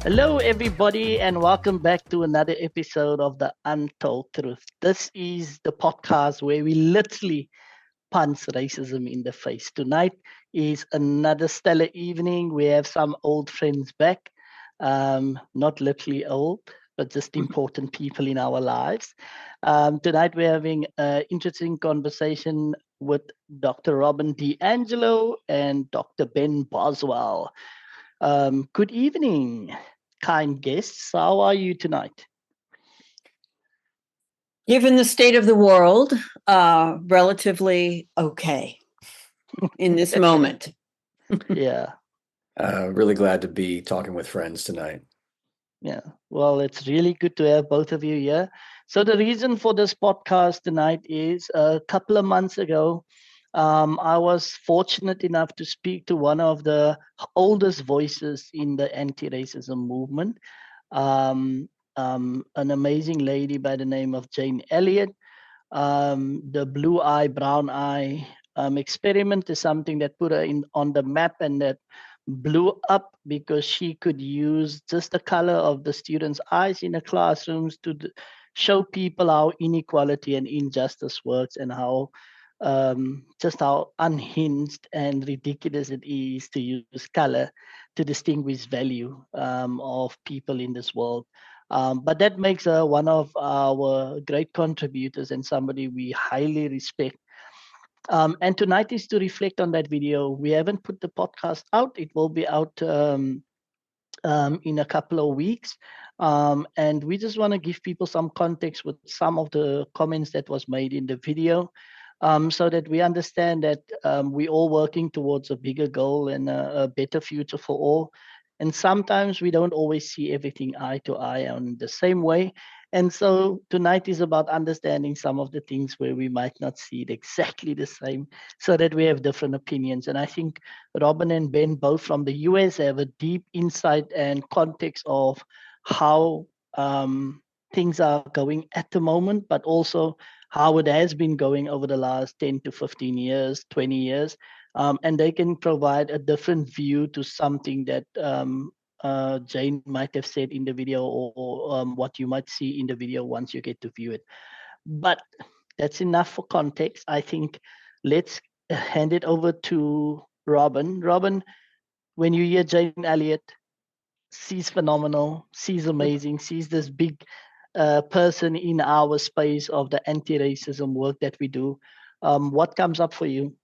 Hello, everybody, and welcome back to another episode of the Untold Truth. This is the podcast where we literally punch racism in the face. Tonight is another stellar evening. We have some old friends back, not literally old, but just important people in our lives. Tonight we're having an interesting conversation with Dr. Robin DiAngelo and Dr. Ben Boswell. Good evening, kind guests. How are you tonight? Given the state of the world, relatively okay in this moment. Yeah. Really glad to be talking with friends tonight. Yeah. Well, it's really good to have both of you here. So the reason for this podcast tonight is a couple of months ago, I was fortunate enough to speak to one of the oldest voices in the anti-racism movement, an amazing lady by the name of Jane Elliott. The blue eye, brown eye experiment is something that put her in on the map and that blew up because she could use just the color of the students' eyes in the classrooms to show people how inequality and injustice works and how just how unhinged and ridiculous it is to use color to distinguish value of people in this world. But that makes her one of our great contributors and somebody we highly respect. And tonight is to reflect on that video. We haven't put the podcast out. It will be out in a couple of weeks. And we just want to give people some context with some of the comments that was made in the video, so that we understand that we're all working towards a bigger goal and a better future for all. And sometimes we don't always see everything eye to eye on the same way. And so tonight is about understanding some of the things where we might not see it exactly the same, so that we have different opinions. And I think Robin and Ben, both from the US, have a deep insight and context of how things are going at the moment, but also how it has been going over the last 10 to 15 years, 20 years. And they can provide a different view to something that Jane might have said in the video, or what you might see in the video once you get to view it. But that's enough for context. I think let's hand it over to Robin. Robin, when you hear Jane Elliott, she's phenomenal, she's amazing, she's this big person in our space of the anti-racism work that we do. What comes up for you?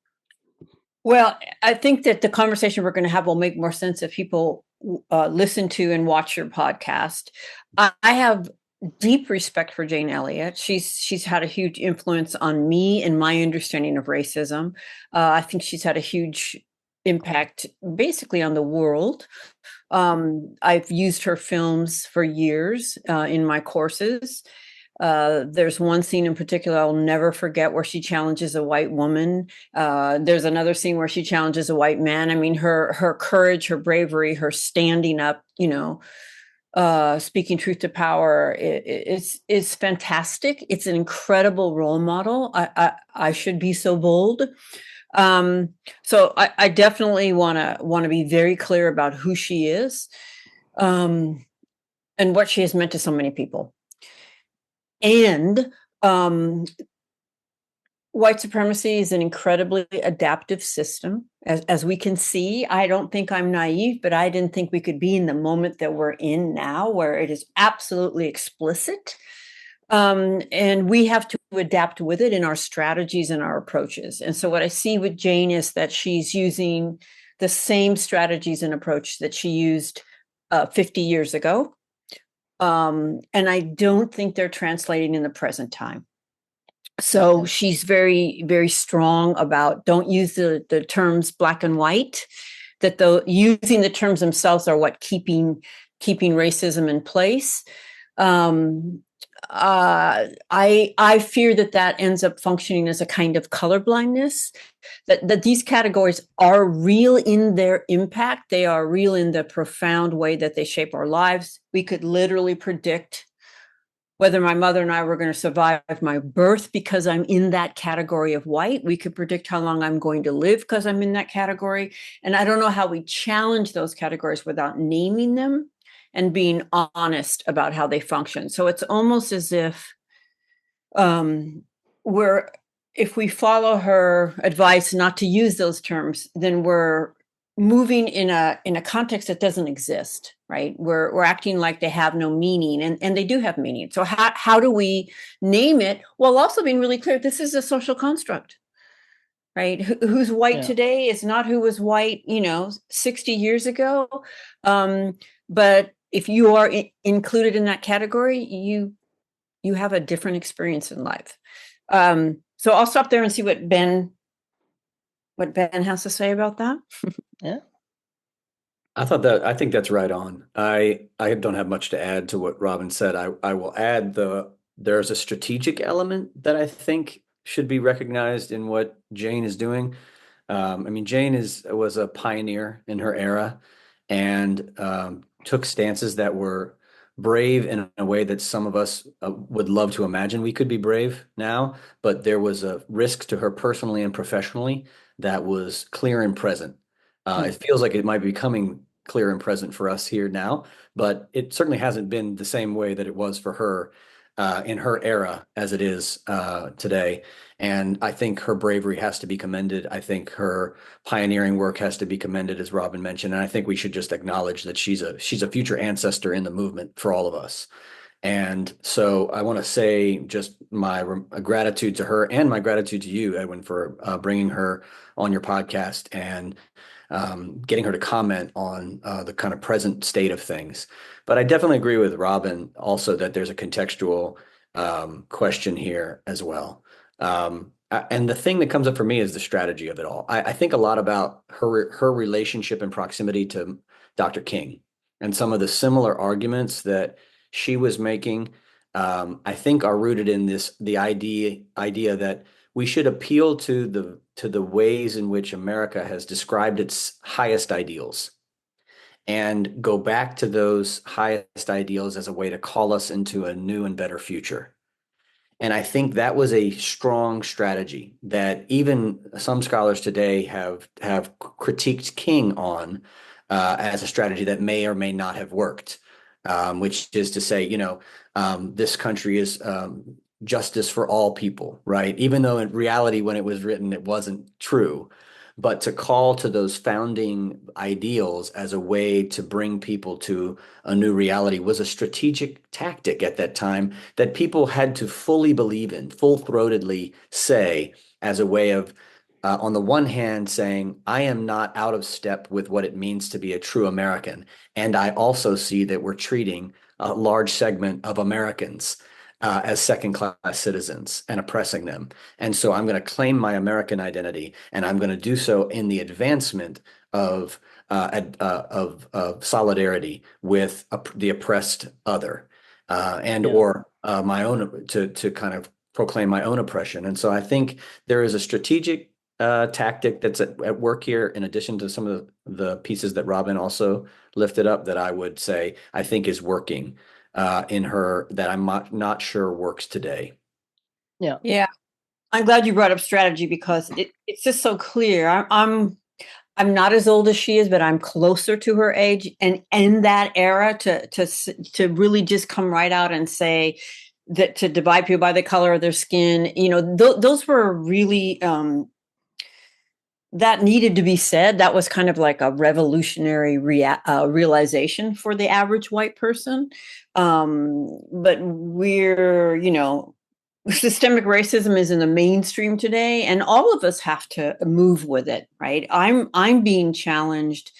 Well, I think that the conversation we're going to have will make more sense if people listen to and watch your podcast. I have deep respect for Jane Elliott. She's had a huge influence on me and my understanding of racism. I think she's had a huge impact basically on the world. I've used her films for years in my courses. There's one scene in particular I'll never forget where she challenges a white woman. There's another scene where she challenges a white man. I mean, her courage, her bravery, her standing up, speaking truth to power is fantastic. It's an incredible role model. I should be so bold. So I definitely want to be very clear about who she is, and what she has meant to so many people. And white supremacy is an incredibly adaptive system. As we can see, I don't think I'm naive, but I didn't think we could be in the moment that we're in now, where it is absolutely explicit. And we have to adapt with it in our strategies and our approaches. And so what I see with Jane is that she's using the same strategies and approach that she used 50 years ago. And I don't think they're translating in the present time. So she's very, very strong about don't use the terms black and white, that using the terms themselves are what keeping racism in place. I fear that ends up functioning as a kind of colorblindness, that these categories are real in their impact. They are real in the profound way that they shape our lives. We could literally predict whether my mother and I were going to survive my birth because I'm in that category of white. We could predict how long I'm going to live because I'm in that category. And I don't know how we challenge those categories without naming them and being honest about how they function. So it's almost as if if we follow her advice not to use those terms, then we're moving in a context that doesn't exist, right? We're acting like they have no meaning, and they do have meaning. So how do we name it while also being really clear? This is a social construct, right? Who's white today is not who was white, 60 years ago. But if you are included in that category, you have a different experience in life. So I'll stop there and see what Ben has to say about that. Yeah. I think that's right on. I don't have much to add to what Robin said. I will add there's a strategic element that I think should be recognized in what Jane is doing. Jane was a pioneer in her era and took stances that were brave in a way that some of us would love to imagine we could be brave now, but there was a risk to her personally and professionally that was clear and present. It feels like it might be becoming clear and present for us here now, but it certainly hasn't been the same way that it was for her in her era as it is today. And I think her bravery has to be commended. I think her pioneering work has to be commended, as Robin mentioned. And I think we should just acknowledge that she's a future ancestor in the movement for all of us. And so I want to say just my gratitude to her and my gratitude to you, Edwin, for bringing her on your podcast and getting her to comment on the kind of present state of things. But I definitely agree with Robin also that there's a contextual question here as well. And the thing that comes up for me is the strategy of it all. I think a lot about her relationship and proximity to Dr. King and some of the similar arguments that she was making, I think are rooted in the idea that we should appeal to the ways in which America has described its highest ideals and go back to those highest ideals as a way to call us into a new and better future. And I think that was a strong strategy that even some scholars today have critiqued King on as a strategy that may or may not have worked, which is to say, this country is justice for all people, right? Even though in reality, when it was written, it wasn't true. But to call to those founding ideals as a way to bring people to a new reality was a strategic tactic at that time that people had to fully believe in, full-throatedly say, as a way of, on the one hand, saying, I am not out of step with what it means to be a true American. And I also see that we're treating a large segment of Americans as second-class citizens and oppressing them. And so I'm going to claim my American identity, and I'm going to do so in the advancement of solidarity with the oppressed other, or my own to kind of proclaim my own oppression. And so I think there is a strategic tactic that's at work here, in addition to some of the pieces that Robin also lifted up, that I would say I think is working in her, that I'm not sure works today. Yeah. I'm glad you brought up strategy because it's just so clear. I'm not as old as she is, but I'm closer to her age, and in that era to really just come right out and say that to divide people by the color of their skin, those were really that needed to be said. That was kind of like a revolutionary realization for the average white person. But we're, systemic racism is in the mainstream today, and all of us have to move with it, right? I'm being challenged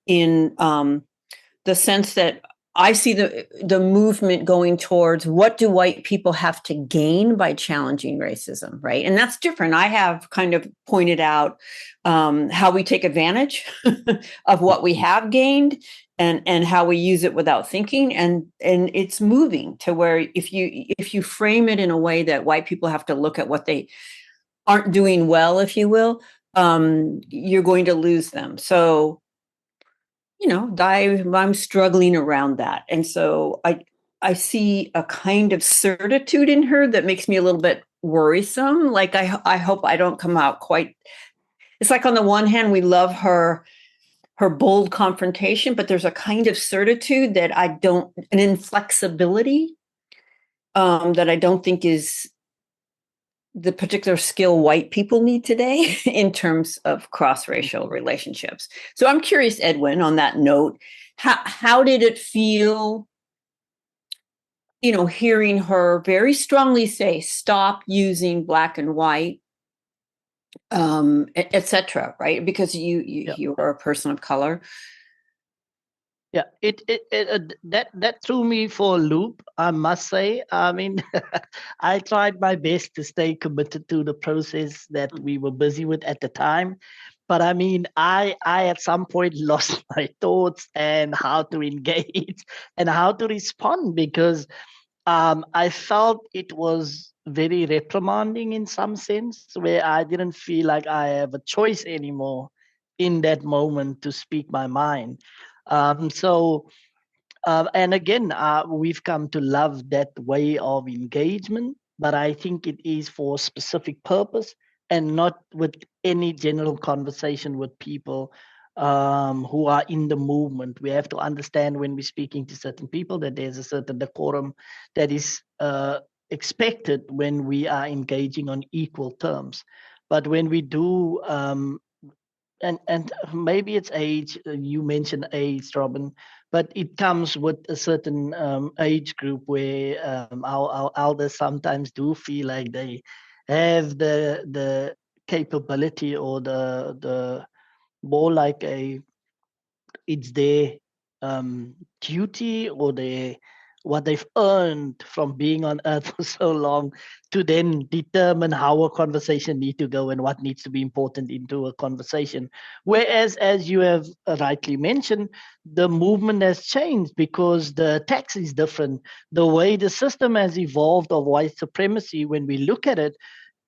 in the sense that I see the movement going towards what do white people have to gain by challenging racism, right? And that's different. I have kind of pointed out how we take advantage of what we have gained and how we use it without thinking. And it's moving to where if you frame it in a way that white people have to look at what they aren't doing well, if you will, you're going to lose them. So I'm struggling around that. And so I see a kind of certitude in her that makes me a little bit worrisome. Like, I hope I don't come out quite. It's like on the one hand, we love her her bold confrontation, but there's a kind of certitude that an inflexibility that I don't think is the particular skill white people need today in terms of cross-racial relationships. So I'm curious, Edwin, on that note, how did it feel, hearing her very strongly say, stop using black and white, etc., right? Because you are a person of color. Yeah, that threw me for a loop, I must say. I mean, I tried my best to stay committed to the process that we were busy with at the time. But I mean, I at some point lost my thoughts and how to engage and how to respond, because I felt it was very reprimanding in some sense, where I didn't feel like I have a choice anymore in that moment to speak my mind. And again, we've come to love that way of engagement, but I think it is for a specific purpose and not with any general conversation with people who are in the movement. We have to understand when we're speaking to certain people that there's a certain decorum that is expected when we are engaging on equal terms. But when we do and maybe it's age. You mentioned age, Robin, but it comes with a certain age group where our elders sometimes do feel like they have the capability or the more like it's their duty or what they've earned from being on earth for so long to then determine how a conversation needs to go and what needs to be important into a conversation. Whereas, as you have rightly mentioned, the movement has changed because the tax is different. The way the system has evolved of white supremacy, when we look at it,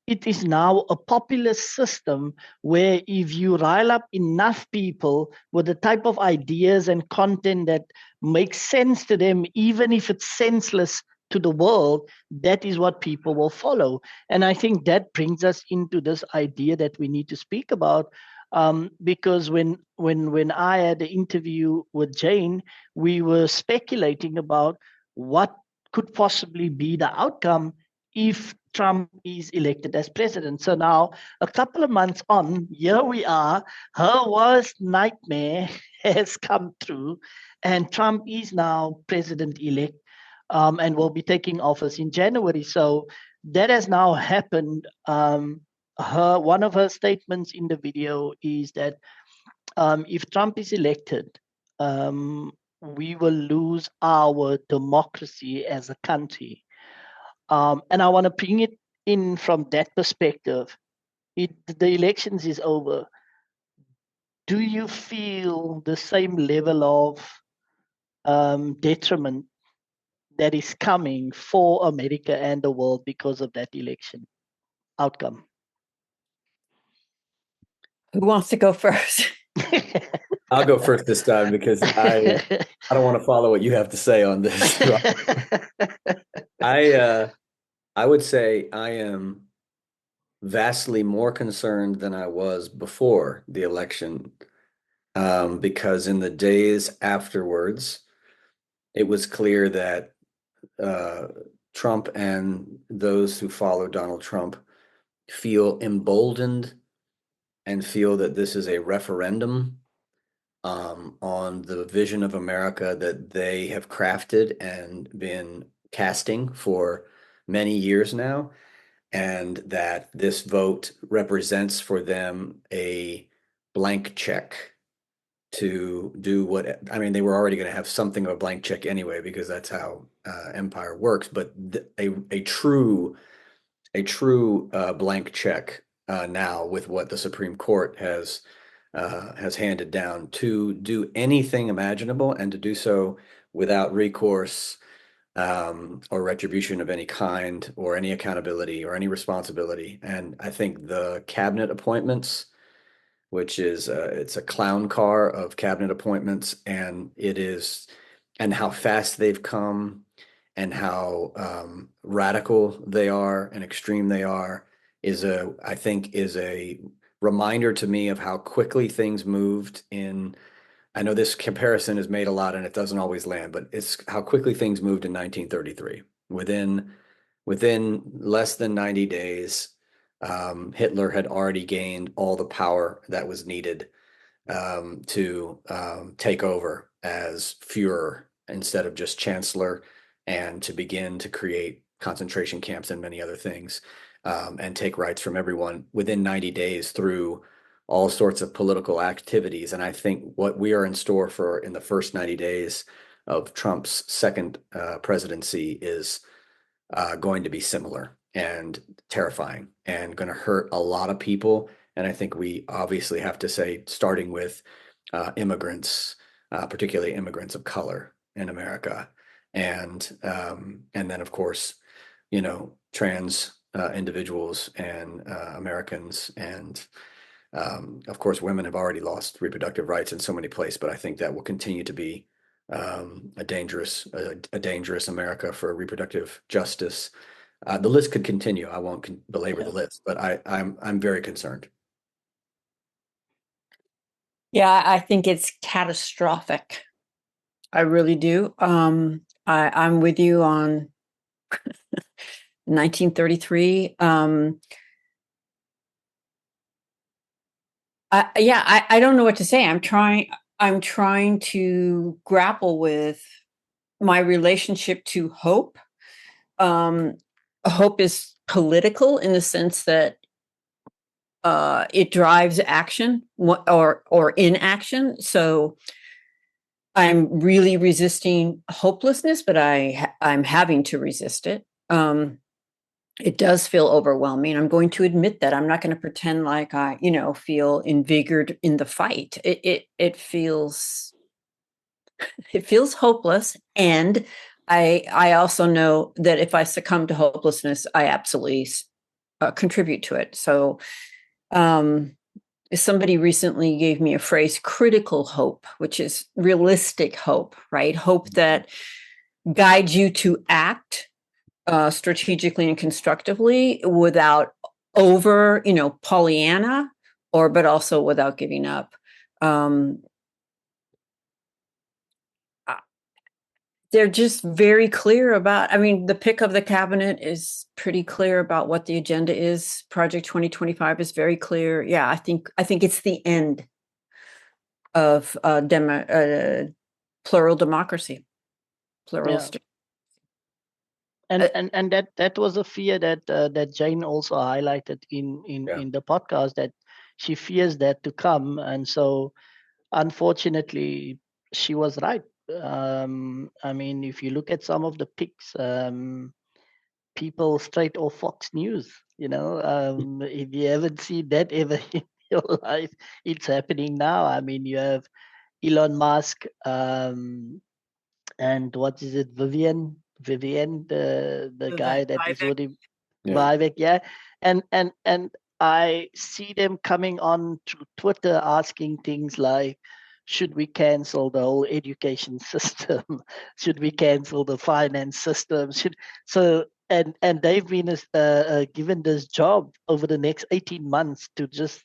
it is now a populist system where if you rile up enough people with the type of ideas and content that makes sense to them, even if it's senseless to the world, that is what people will follow. And I think that brings us into this idea that we need to speak about. Because when I had the interview with Jane, we were speculating about what could possibly be the outcome if Trump is elected as president. So now, a couple of months on, here we are. Her worst nightmare has come true, and Trump is now president-elect and will be taking office in January. So that has now happened. One of her statements in the video is that if Trump is elected, we will lose our democracy as a country. And I want to bring it in from that perspective. The elections is over. Do you feel the same level of detriment that is coming for America and the world because of that election outcome? Who wants to go first? I'll go first this time because I don't want to follow what you have to say on this. I would say I am vastly more concerned than I was before the election, because in the days afterwards, it was clear that Trump and those who follow Donald Trump feel emboldened and feel that this is a referendum on the vision of America that they have crafted and been casting for many years now, and that this vote represents for them a blank check to do what, I mean, they were already going to have something of a blank check anyway, because that's how empire works, but a true blank check now with what the Supreme Court has handed down to do anything imaginable, and to do so without recourse or retribution of any kind, or any accountability or any responsibility. And I think the cabinet appointments, which is it's a clown car of cabinet appointments, and how fast they've come, and how radical they are and extreme they are, I think is a reminder to me of how quickly things moved in I know this comparison is made a lot and it doesn't always land, but it's how quickly things moved in 1933. Within less than 90 days, Hitler had already gained all the power that was needed to take over as Führer instead of just Chancellor, and to begin to create concentration camps and many other things, and take rights from everyone within 90 days through all sorts of political activities. And I think what we are in store for in the first 90 days of Trump's second presidency is going to be similar and terrifying and going to hurt a lot of people. And I think we obviously have to say, starting with immigrants, particularly immigrants of color in America, and then of course, trans individuals and Americans, and of course, women have already lost reproductive rights in so many places. But I think that will continue to be a dangerous America for reproductive justice. The list could continue. I won't belabor the list, but I'm very concerned. Yeah, I think it's catastrophic. I really do. I'm with you on 1933. I don't know what to say. I'm trying to grapple with my relationship to hope. Hope is political in the sense that it drives action or inaction. So I'm really resisting hopelessness, but I'm having to resist it. It does feel overwhelming. I'm going to admit that. I'm not going to pretend like I, feel invigorated in the fight. It feels hopeless, and I also know that if I succumb to hopelessness, I absolutely contribute to it. So, somebody recently gave me a phrase, critical hope, which is realistic hope, right? Hope that guides you to act strategically and constructively without over, Pollyanna, but also without giving up. They're just very clear about, the pick of the cabinet is pretty clear about what the agenda is. Project 2025 is very clear. Yeah, I think it's the end of plural democracy. Pluralistic. Yeah. And that was a fear that Jane also highlighted in the podcast, that she fears that to come. And so unfortunately she was right. If you look at some of the picks, people straight off Fox News, if you haven't seen that ever in your life, it's happening now. You have Elon Musk, and what is it, Vivian, the guy that is already Vivek, yeah. And I see them coming on to Twitter asking things like, should we cancel the whole education system? Should we cancel the finance system? And they've been given this job over the next 18 months to just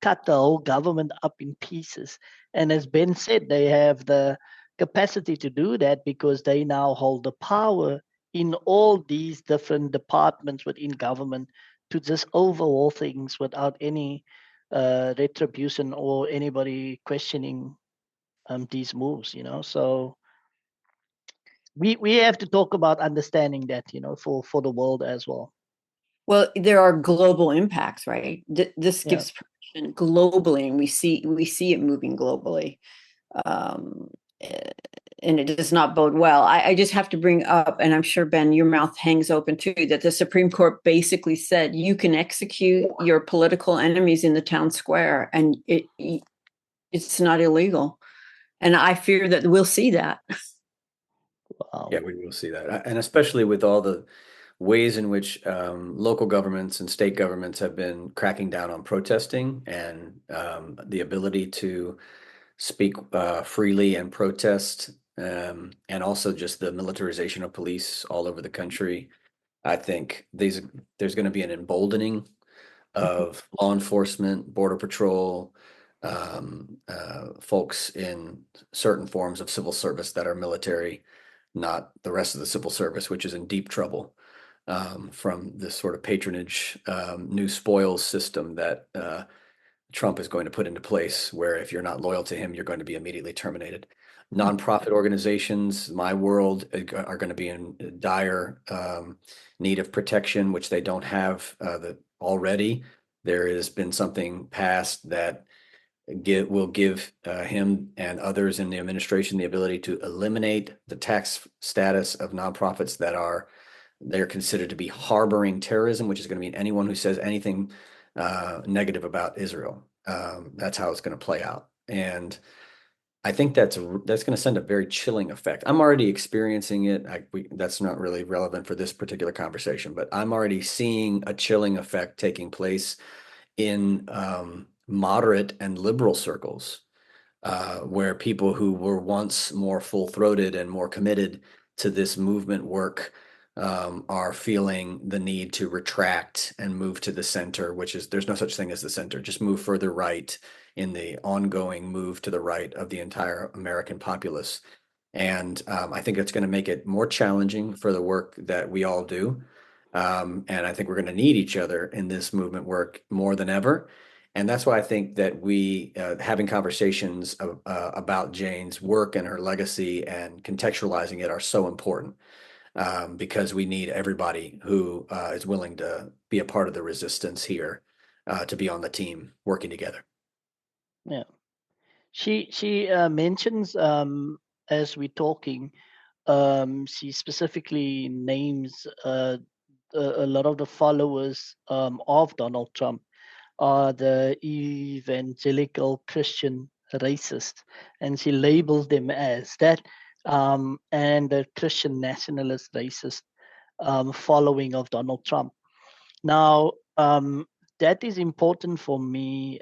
cut the whole government up in pieces. And as Ben said, they have the capacity to do that because they now hold the power in all these different departments within government to just overhaul things without any retribution or anybody questioning these moves. So we have to talk about understanding that, for the world as well. Well, there are global impacts, right? This gives permission globally, and we see it moving globally. And it does not bode well. I just have to bring up, and I'm sure, Ben, your mouth hangs open too, that the Supreme Court basically said you can execute your political enemies in the town square, and it's not illegal. And I fear that we'll see that. Wow. Yeah, we will see that. And especially with all the ways in which local governments and state governments have been cracking down on protesting, and the ability to speak freely and protest, and also just the militarization of police all over the country. I think there's going to be an emboldening of law enforcement, border patrol, folks in certain forms of civil service that are military, not the rest of the civil service, which is in deep trouble from this sort of patronage, new spoils system that Trump is going to put into place, where if you're not loyal to him, you're going to be immediately terminated. Nonprofit organizations, my world, are going to be in dire need of protection, which they don't have already. There has been something passed that will give him and others in the administration the ability to eliminate the tax status of nonprofits that they're considered to be harboring terrorism, which is going to mean anyone who says anything negative about Israel. That's how it's going to play out. And I think that's going to send a very chilling effect. I'm already experiencing it. That's not really relevant for this particular conversation, but I'm already seeing a chilling effect taking place in moderate and liberal circles, where people who were once more full-throated and more committed to this movement work are feeling the need to retract and move to the center, which is, there's no such thing as the center, just move further right in the ongoing move to the right of the entire American populace. And I think it's going to make it more challenging for the work that we all do. And I think we're going to need each other in this movement work more than ever. And that's why I think that we having conversations about Jane's work and her legacy and contextualizing it are so important, because we need everybody who is willing to be a part of the resistance here to be on the team working together. Yeah. She mentions as we're talking, she specifically names a lot of the followers of Donald Trump are the evangelical Christian racist, and she labels them as that, and the Christian nationalist racist following of Donald Trump. Now, that is important for me,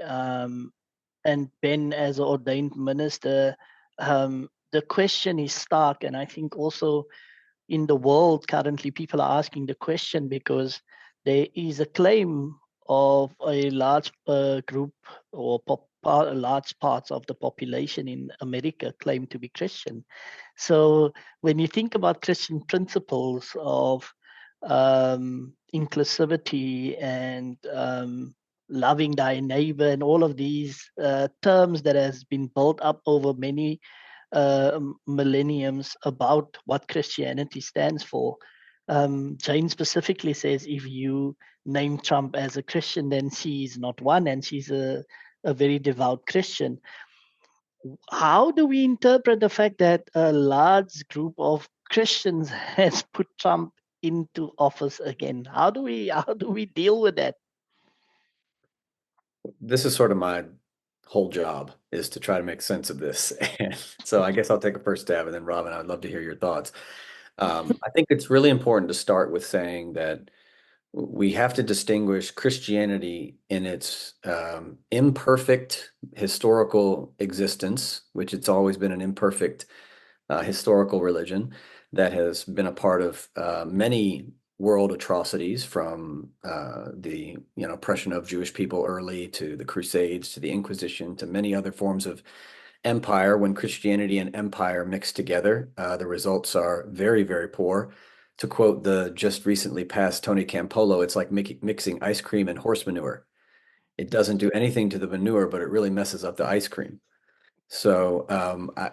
and Ben, as an ordained minister. The question is stark, and I think also in the world currently people are asking the question because there is a claim of a large group or large parts of the population in America claim to be Christian. So when you think about Christian principles of inclusivity and loving thy neighbor and all of these terms that has been built up over many millenniums about what Christianity stands for. Jane specifically says if you name Trump as a Christian, then she is not one, and she's a very devout Christian. How do we interpret the fact that a large group of Christians has put Trump into office again? How do we deal with that? This is sort of my whole job, is to try to make sense of this. And so I guess I'll take a first stab, and then Robin, I'd love to hear your thoughts. I think it's really important to start with saying that we have to distinguish Christianity in its imperfect historical existence, which it's always been an imperfect historical religion that has been a part of many world atrocities, from the oppression of Jewish people early, to the Crusades, to the Inquisition, to many other forms of empire. When Christianity and empire mix together, the results are very, very poor. To quote the just recently passed Tony Campolo, it's like mixing ice cream and horse manure. It doesn't do anything to the manure, but it really messes up the ice cream. So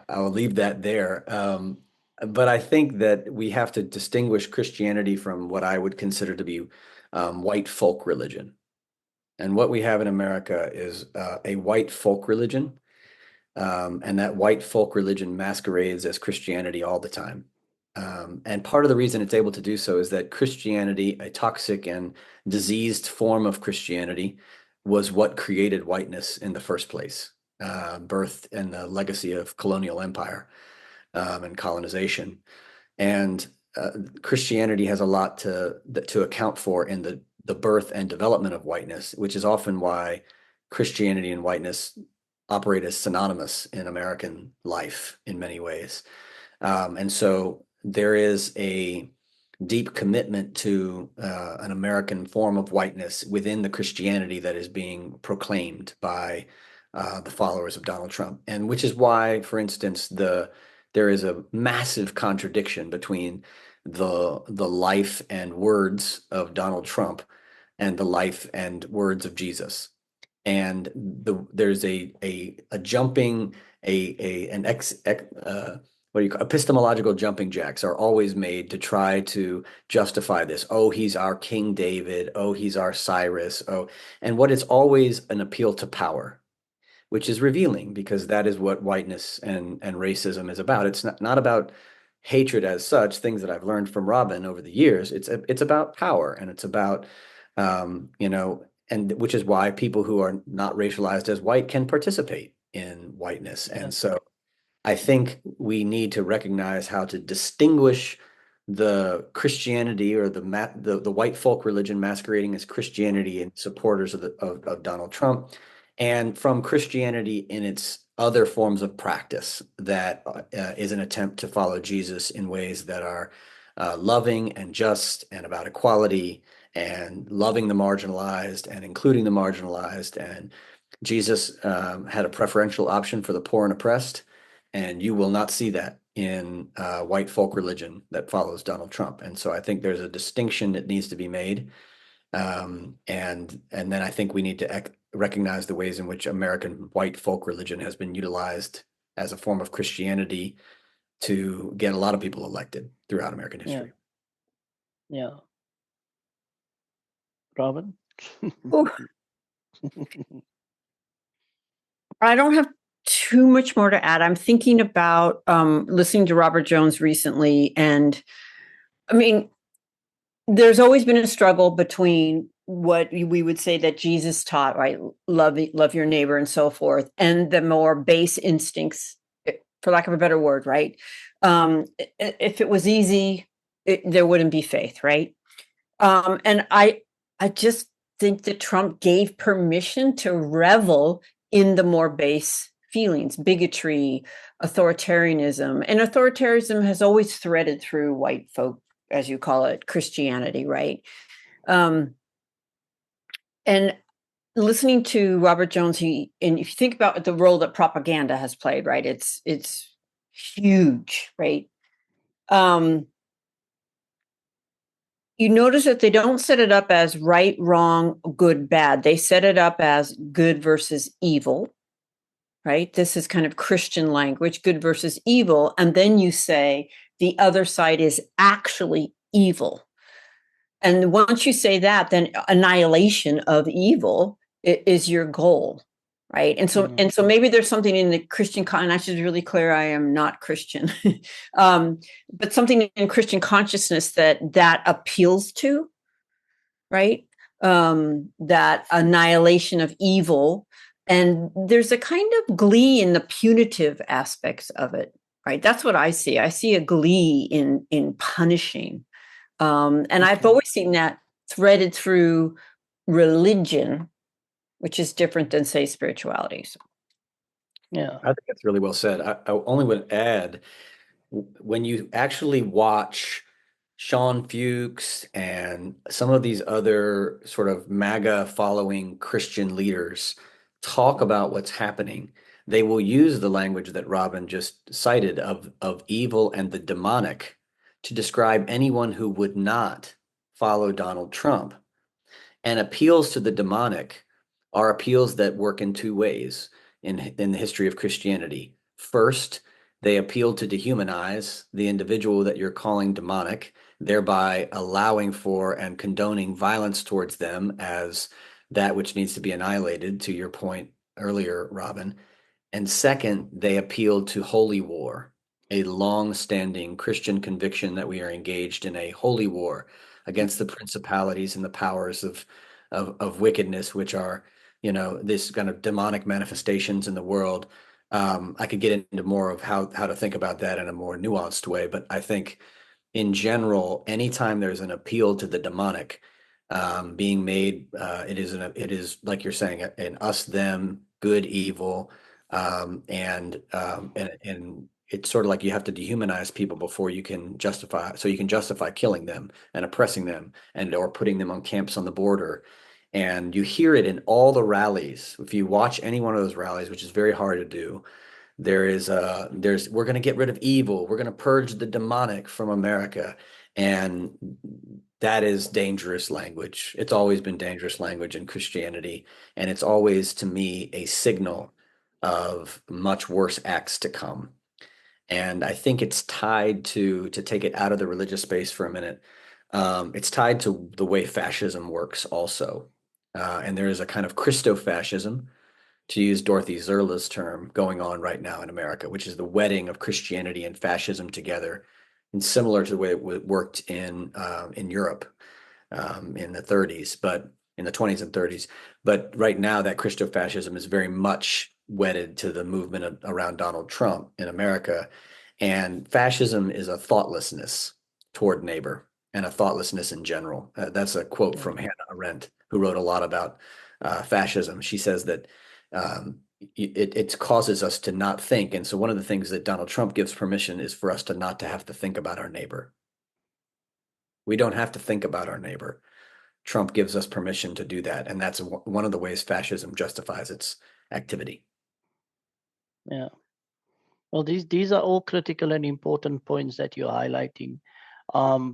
I'll leave that there. But I think that we have to distinguish Christianity from what I would consider to be white folk religion. And what we have in America is a white folk religion. And that white folk religion masquerades as Christianity all the time. And part of the reason it's able to do so is that Christianity, a toxic and diseased form of Christianity, was what created whiteness in the first place, birth and the legacy of colonial empire and colonization. And Christianity has a lot to account for in the birth and development of whiteness, which is often why Christianity and whiteness operate as synonymous in American life in many ways. And so there is a deep commitment to an American form of whiteness within the Christianity that is being proclaimed by the followers of Donald Trump, and which is why, for instance, there is a massive contradiction between the life and words of Donald Trump and the life and words of Jesus. And there's a jumping an what do you call epistemological jumping jacks are always made to try to justify this. Oh, he's our King David. Oh, he's our Cyrus. Oh, and what is always an appeal to power, which is revealing because that is what whiteness and racism is about. It's not about hatred as such, things that I've learned from Robin over the years. It's about power, and it's about and which is why people who are not racialized as white can participate in whiteness. And so I think we need to recognize how to distinguish the Christianity or the white folk religion masquerading as Christianity and supporters of Donald Trump, and from Christianity in its other forms of practice that is an attempt to follow Jesus in ways that are loving and just and about equality and loving the marginalized and including the marginalized. And Jesus had a preferential option for the poor and oppressed, and you will not see that in white folk religion that follows Donald Trump. And so I think there's a distinction that needs to be made. And then I think we need to recognize the ways in which American white folk religion has been utilized as a form of Christianity to get a lot of people elected throughout American history. Yeah. Robin? I don't have too much more to add. I'm thinking about listening to Robert Jones recently, and I mean, there's always been a struggle between what we would say that Jesus taught, right? Love your neighbor and so forth, and the more base instincts, for lack of a better word, right? If it was easy, there wouldn't be faith, right? And I just think that Trump gave permission to revel in the more base feelings, bigotry, authoritarianism. And authoritarianism has always threaded through white folk, as you call it, Christianity, right? And listening to Robert Jones, and if you think about the role that propaganda has played, right, it's huge, right? You notice that they don't set it up as right, wrong, good, bad. They set it up as good versus evil, right? This is kind of Christian language, good versus evil. And then you say the other side is actually evil. And once you say that, then annihilation of evil is your goal, right? And so maybe there's something in the Christian, and I should be really clear, I am not Christian, but something in Christian consciousness that appeals to, right? That annihilation of evil. And there's a kind of glee in the punitive aspects of it, right? That's what I see. I see a glee in punishing. And I've always seen that threaded through religion, which is different than, say, spirituality. So. Yeah, I think that's really well said. I only would add, when you actually watch Sean Fuchs and some of these other sort of MAGA following Christian leaders talk about what's happening, they will use the language that Robin just cited of evil and the demonic to describe anyone who would not follow Donald Trump. And appeals to the demonic are appeals that work in two ways in the history of Christianity. First, they appeal to dehumanize the individual that you're calling demonic, thereby allowing for and condoning violence towards them as that which needs to be annihilated, to your point earlier, Robin. And second, they appeal to holy war, a long-standing Christian conviction that we are engaged in a holy war against the principalities and the powers of wickedness, which are, this kind of demonic manifestations in the world. I could get into more of how to think about that in a more nuanced way, but I think in general, anytime there's an appeal to the demonic being made, it is like you're saying, an us them, good, evil, and it's sort of like you have to dehumanize people before you can justify killing them and oppressing them or putting them on camps on the border. And you hear it in all the rallies. If you watch any one of those rallies, which is very hard to do, we're going to get rid of evil. We're going to purge the demonic from America. And that is dangerous language. It's always been dangerous language in Christianity. And it's always, to me, a signal of much worse acts to come. And I think it's tied to take it out of the religious space for a minute. It's tied to the way fascism works also. And there is a kind of Christo-fascism, to use Dorothy Zerla's term, going on right now in America, which is the wedding of Christianity and fascism together, and similar to the way it worked in Europe in the 30s, but in the 20s and 30s. But right now, that Christo-fascism is very much wedded to the movement around Donald Trump in America. And fascism is a thoughtlessness toward neighbor and a thoughtlessness in general. That's a quote from Hannah Arendt, who wrote a lot about fascism. She says that it causes us to not think. And so one of the things that Donald Trump gives permission is for us to not to have to think about our neighbor. We don't have to think about our neighbor. Trump gives us permission to do that. And that's one of the ways fascism justifies its activity. Yeah. Well, these are all critical and important points that you're highlighting,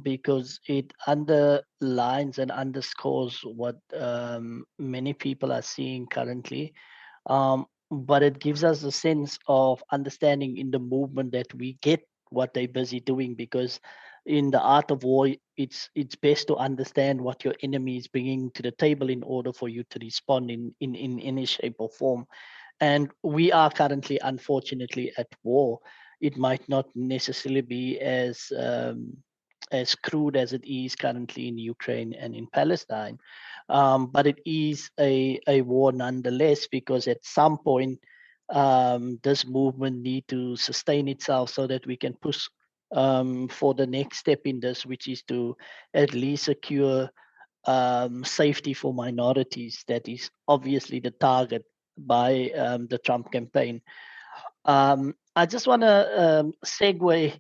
because it underlines and underscores what many people are seeing currently. But it gives us a sense of understanding in the movement that we get what they're busy doing, because in the art of war, it's best to understand what your enemy is bringing to the table in order for you to respond in any shape or form. And we are currently, unfortunately, at war. It might not necessarily be as crude as it is currently in Ukraine and in Palestine, but it is a war nonetheless, because at some point this movement need to sustain itself so that we can push for the next step in this, which is to at least secure safety for minorities. That is obviously the target by the Trump campaign. I just want to segue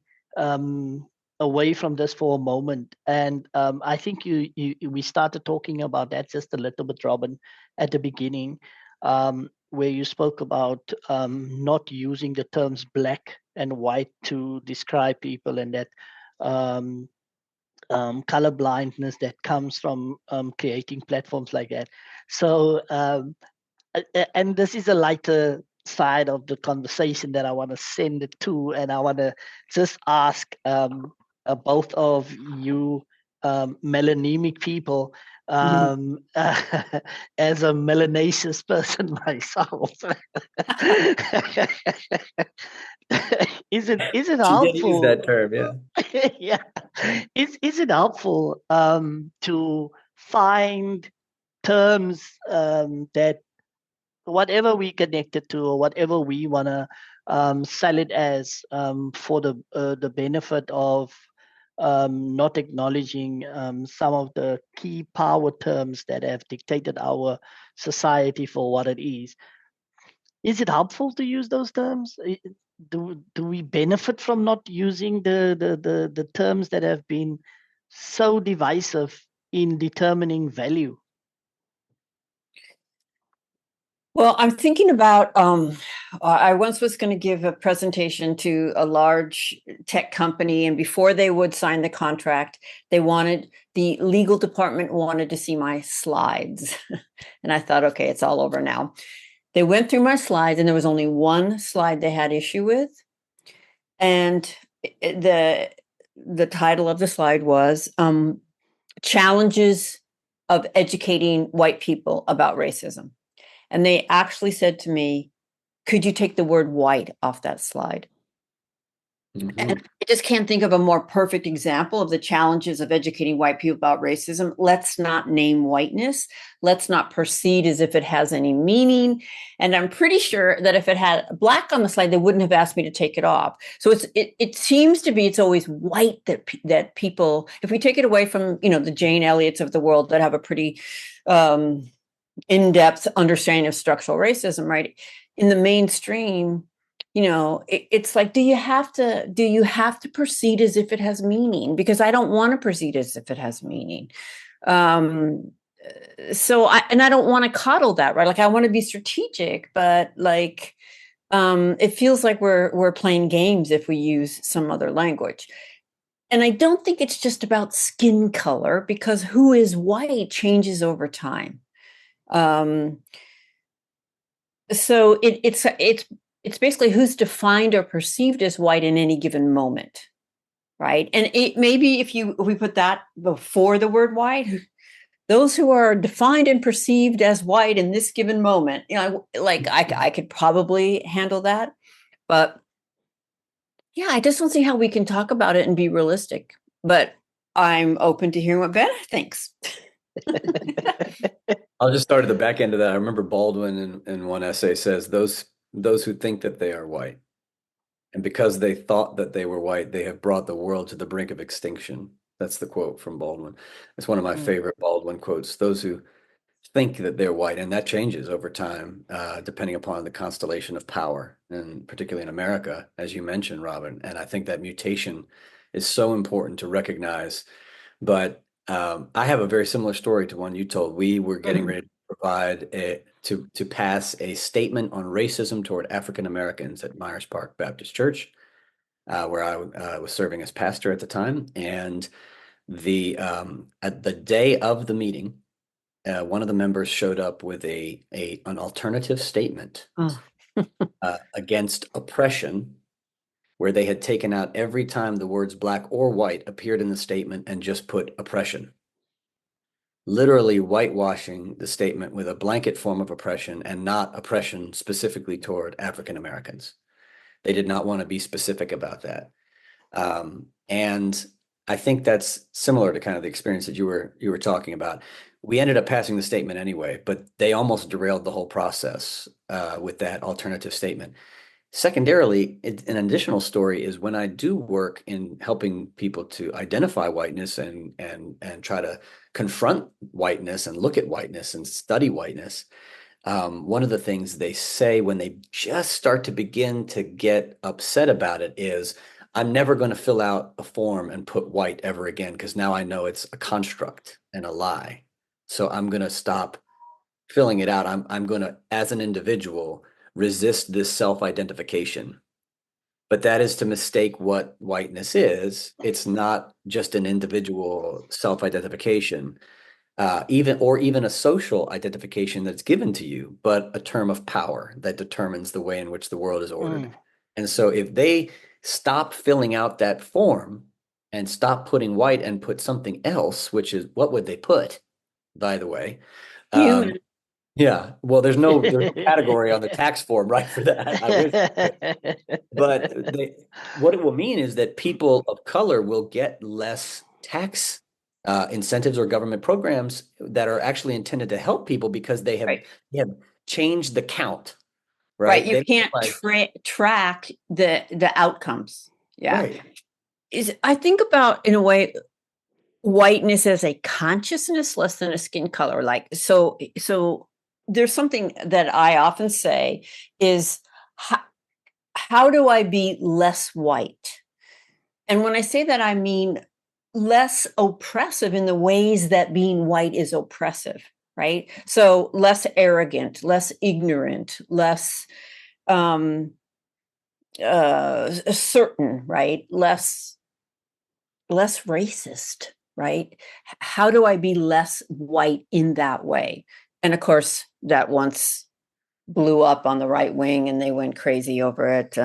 away from this for a moment, and I think we started talking about that just a little bit, Robin, at the beginning, where you spoke about not using the terms black and white to describe people, and that color blindness that comes from creating platforms like that. So, and this is a lighter side of the conversation that I want to send it to, and I want to just ask both of you melanemic people, as a melanaceous person myself, is it She helpful? did use that term, yeah. Yeah, is it helpful to find terms that whatever we connected to or whatever we want to sell it as, for the benefit of not acknowledging some of the key power terms that have dictated our society for what it is? Is it helpful to use those terms? Do we benefit from not using the terms that have been so divisive in determining value? Well, I'm thinking about, I once was going to give a presentation to a large tech company, and before they would sign the contract, the legal department wanted to see my slides. And I thought, okay, it's all over now. They went through my slides, and there was only one slide they had issue with. And the title of the slide was Challenges of Educating White People About Racism. And they actually said to me, could you take the word white off that slide? Mm-hmm. And I just can't think of a more perfect example of the challenges of educating white people about racism. Let's not name whiteness. Let's not proceed as if it has any meaning. And I'm pretty sure that if it had black on the slide, they wouldn't have asked me to take it off. So it seems to be, it's always white that people, if we take it away from, the Jane Elliott's of the world that have a pretty in-depth understanding of structural racism, right? In the mainstream, it's like, do you have to proceed as if it has meaning? Because I don't want to proceed as if it has meaning. so I don't want to coddle that, right? Like I want to be strategic, but like it feels like we're playing games if we use some other language. And I don't think it's just about skin color, because who is white changes over time. So it's basically who's defined or perceived as white in any given moment, right? And it maybe if we put that before the word white, those who are defined and perceived as white in this given moment, like I could probably handle that, but yeah, I just don't see how we can talk about it and be realistic. But I'm open to hearing what Ben thinks. I'll just start at the back end of that. I remember Baldwin in one essay says, those who think that they are white, and because they thought that they were white, they have brought the world to the brink of extinction. That's the quote from Baldwin. It's one of my favorite Baldwin quotes. Those who think that they're white, and that changes over time, depending upon the constellation of power, and particularly in America, as you mentioned, Robin. And I think that mutation is so important to recognize. But I have a very similar story to one you told. We were getting ready to provide to pass a statement on racism toward African Americans at Myers Park Baptist Church, where I was serving as pastor at the time. And at the day of the meeting, one of the members showed up with an alternative statement against oppression, where they had taken out every time the words black or white appeared in the statement and just put oppression, literally whitewashing the statement with a blanket form of oppression, and not oppression specifically toward African Americans. They did not want to be specific about that. And I think that's similar to kind of the experience that you were talking about. We ended up passing the statement anyway, but they almost derailed the whole process with that alternative statement. Secondarily, an additional story is when I do work in helping people to identify whiteness and try to confront whiteness and look at whiteness and study whiteness. One of the things they say when they just start to begin to get upset about it is, I'm never going to fill out a form and put white ever again, because now I know it's a construct and a lie. So I'm going to stop filling it out. I'm going to, as an individual, resist this self-identification. But that is to mistake what whiteness is. It's not just an individual self-identification, even a social identification that's given to you, but a term of power that determines the way in which the world is ordered. And so if they stop filling out that form and stop putting white and put something else, which is, what would they put, by the way? Human. Yeah, well, there's no category on the tax form, right, for that. I wish. But what it will mean is that people of color will get less tax incentives or government programs that are actually intended to help people, because they have changed the count, right? You can't track the outcomes. Yeah. Right. I think about, in a way, whiteness as a consciousness less than a skin color. Like, so there's something that I often say is, how do I be less white? And when I say that, I mean less oppressive in the ways that being white is oppressive, right? So less arrogant, less ignorant, less certain, right? Less racist, right? How do I be less white in that way? And of course, that once blew up on the right wing and they went crazy over it.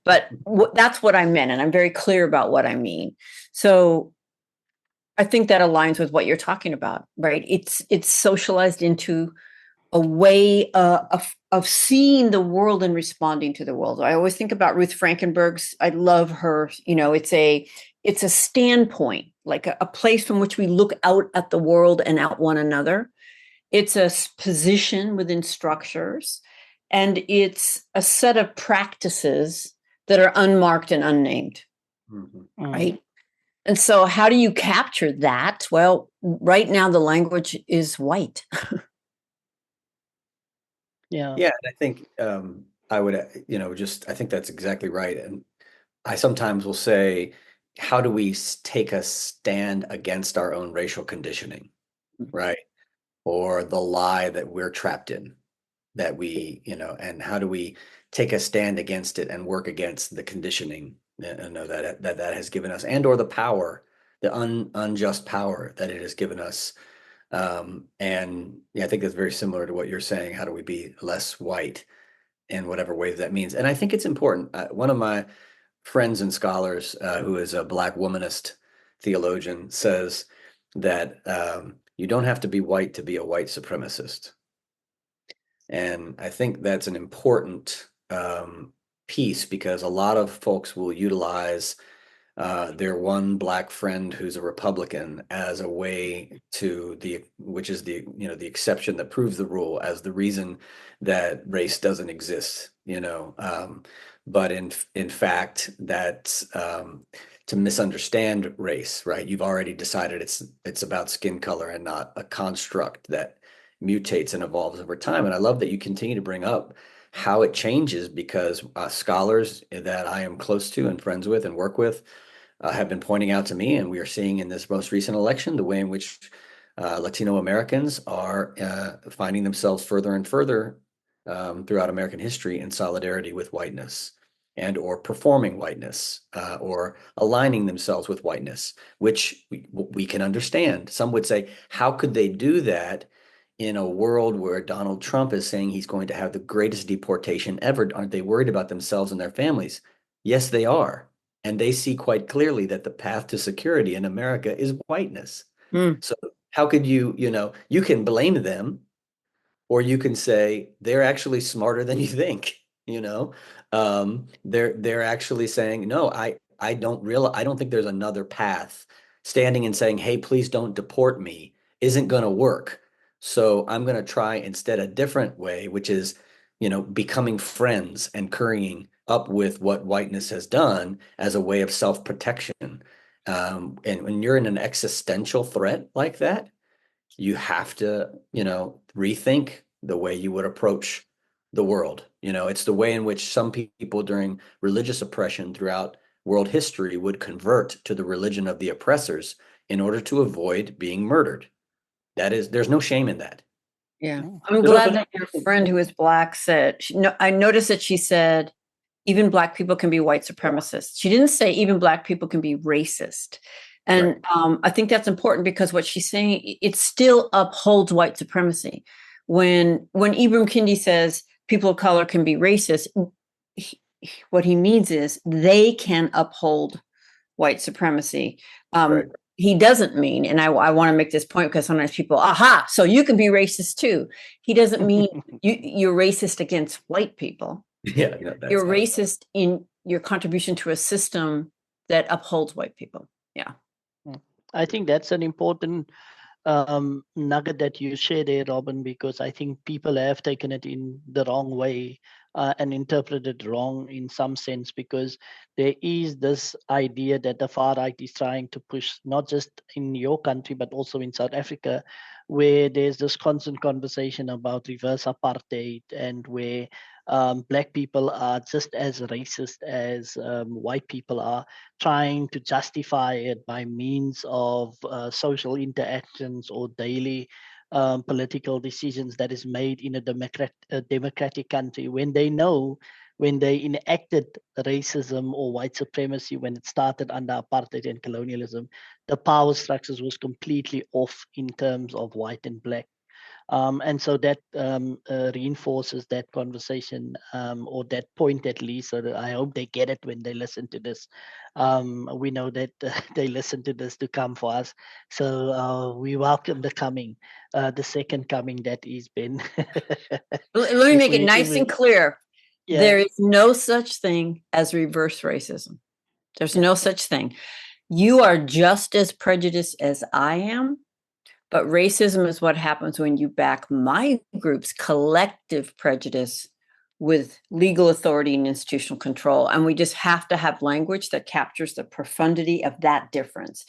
But that's what I meant. And I'm very clear about what I mean. So I think that aligns with what you're talking about, right? It's socialized into a way of seeing the world and responding to the world. I always think about Ruth Frankenberg's. I love her. It's a standpoint, like a place from which we look out at the world and at one another. It's a position within structures, and it's a set of practices that are unmarked and unnamed, right? And so how do you capture that? Well, right now the language is white. Yeah. I think I would, I think that's exactly right. And I sometimes will say, how do we take a stand against our own racial conditioning, right? or the lie that we're trapped in, that we, and how do we take a stand against it and work against the conditioning that has given us, and or the power, the unjust power that it has given us. And yeah, I think that's very similar to what you're saying. How do we be less white in whatever way that means? And I think it's important. One of my friends and scholars, who is a Black womanist theologian, says that you don't have to be white to be a white supremacist. And I think that's an important piece, because a lot of folks will utilize their one Black friend who's a Republican as a way to which is the exception that proves the rule, as the reason that race doesn't exist, but in fact that's to misunderstand race, right? You've already decided it's about skin color and not a construct that mutates and evolves over time. And I love that you continue to bring up how it changes, because scholars that I am close to and friends with and work with have been pointing out to me, and we are seeing in this most recent election, the way in which Latino Americans are finding themselves further and further throughout American history in solidarity with whiteness, and or performing whiteness, or aligning themselves with whiteness, which we can understand. Some would say, how could they do that in a world where Donald Trump is saying he's going to have the greatest deportation ever? Aren't they worried about themselves and their families? Yes, they are. And they see quite clearly that the path to security in America is whiteness. So how could you can blame them, or you can say they're actually smarter than you think. They're actually saying, no, I don't think there's another path. Standing and saying, hey, please don't deport me, isn't going to work. So I'm going to try instead a different way, which is, becoming friends and currying up with what whiteness has done as a way of self-protection. And when you're in an existential threat like that, you have to, rethink the way you would approach the world. It's the way in which some people during religious oppression throughout world history would convert to the religion of the oppressors in order to avoid being murdered. There's no shame in that. Yeah. I'm glad that your friend who is Black said, I noticed that she said, even Black people can be white supremacists. She didn't say even Black people can be racist. And right. I think that's important, because what she's saying, it still upholds white supremacy. When Ibram Kendi says people of color can be racist, what he means is they can uphold white supremacy. Right. He doesn't mean, and I want to make this point because sometimes people, so you can be racist too. He doesn't mean you're racist against white people. Yeah, you're racist in your contribution to a system that upholds white people. Yeah. I think that's an important nugget that you share there, Robin, because I think people have taken it in the wrong way and interpreted wrong in some sense, because there is this idea that the far right is trying to push, not just in your country, but also in South Africa, where there's this constant conversation about reverse apartheid, and where Black people are just as racist as white people are, trying to justify it by means of social interactions or daily political decisions that is made in a democratic country, when they know when they enacted racism or white supremacy when it started under apartheid and colonialism, the power structures was completely off in terms of white and Black. And so that reinforces that conversation, or that point at least. So that I hope they get it when they listen to this. We know that they listen to this to come for us. So we welcome the second coming that is Ben. Let me make it nice and clear. Yeah. There is no such thing as reverse racism. There's no such thing. You are just as prejudiced as I am. But racism is what happens when you back my group's collective prejudice with legal authority and institutional control. And we just have to have language that captures the profundity of that difference.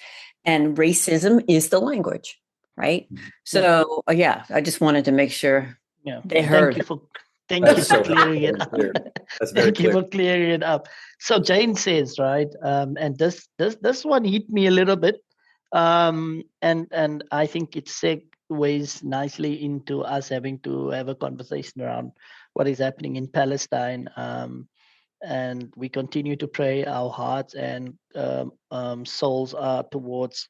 And racism is the language, right? So, I just wanted to make sure they heard. Thank you for clearing it up. Thank you for clearing it up. So Jane says, right, and this one hit me a little bit. And I think it segues nicely into us having to have a conversation around what is happening in Palestine. And we continue to pray. Our hearts and souls are towards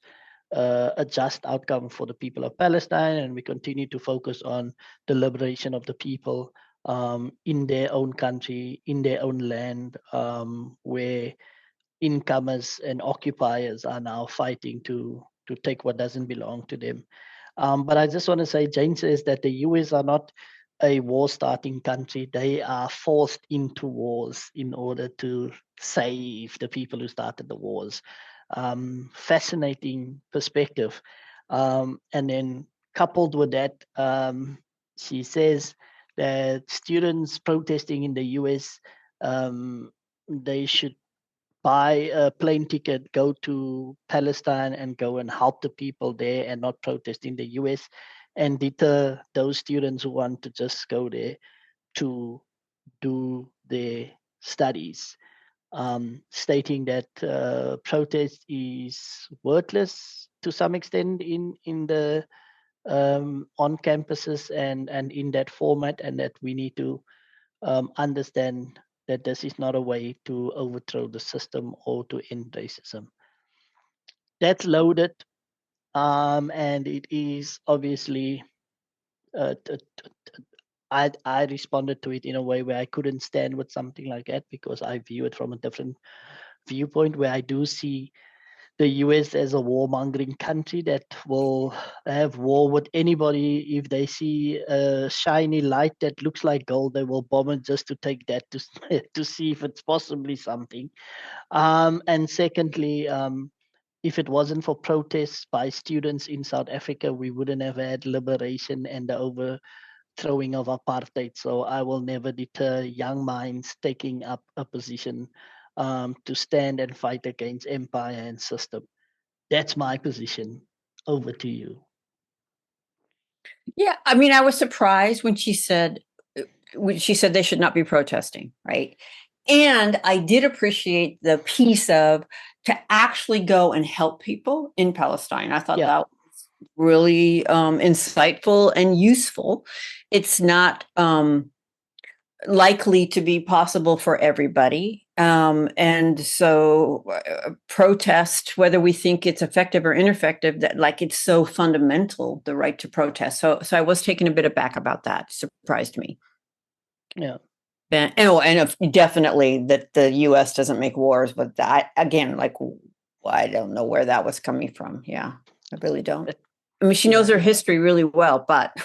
a just outcome for the people of Palestine, and we continue to focus on the liberation of the people in their own country, in their own land, where incomers and occupiers are now fighting to take what doesn't belong to them. But I just want to say, Jane says that the US are not a war-starting country. They are forced into wars in order to save the people who started the wars. Fascinating perspective. And then coupled with that, she says that students protesting in the US, they should buy a plane ticket, go to Palestine and go and help the people there and not protest in the US, and deter those students who want to just go there to do their studies, stating that protest is worthless to some extent in the on campuses and in that format, and that we need to understand that this is not a way to overthrow the system or to end racism. That's loaded, and it is obviously. I responded to it in a way where I couldn't stand with something like that, because I view it from a different viewpoint, where I do see the US as a warmongering country that will have war with anybody. If they see a shiny light that looks like gold, they will bomb it just to take that to see if it's possibly something. And secondly, if it wasn't for protests by students in South Africa, we wouldn't have had liberation and the overthrowing of apartheid. So I will never deter young minds taking up a position to stand and fight against empire and system. That's my position. Over to you. Yeah, I mean, I was surprised when she said they should not be protesting, right? And I did appreciate the piece of to actually go and help people in Palestine. I thought that was really insightful and useful. It's not likely to be possible for everybody. And so protest, whether we think it's effective or ineffective, that like it's so fundamental, the right to protest. So I was taken a bit aback about that. Surprised me. Yeah. And definitely that the US doesn't make wars, but that again, like I don't know where that was coming from. Yeah, I really don't. I mean, she knows her history really well, but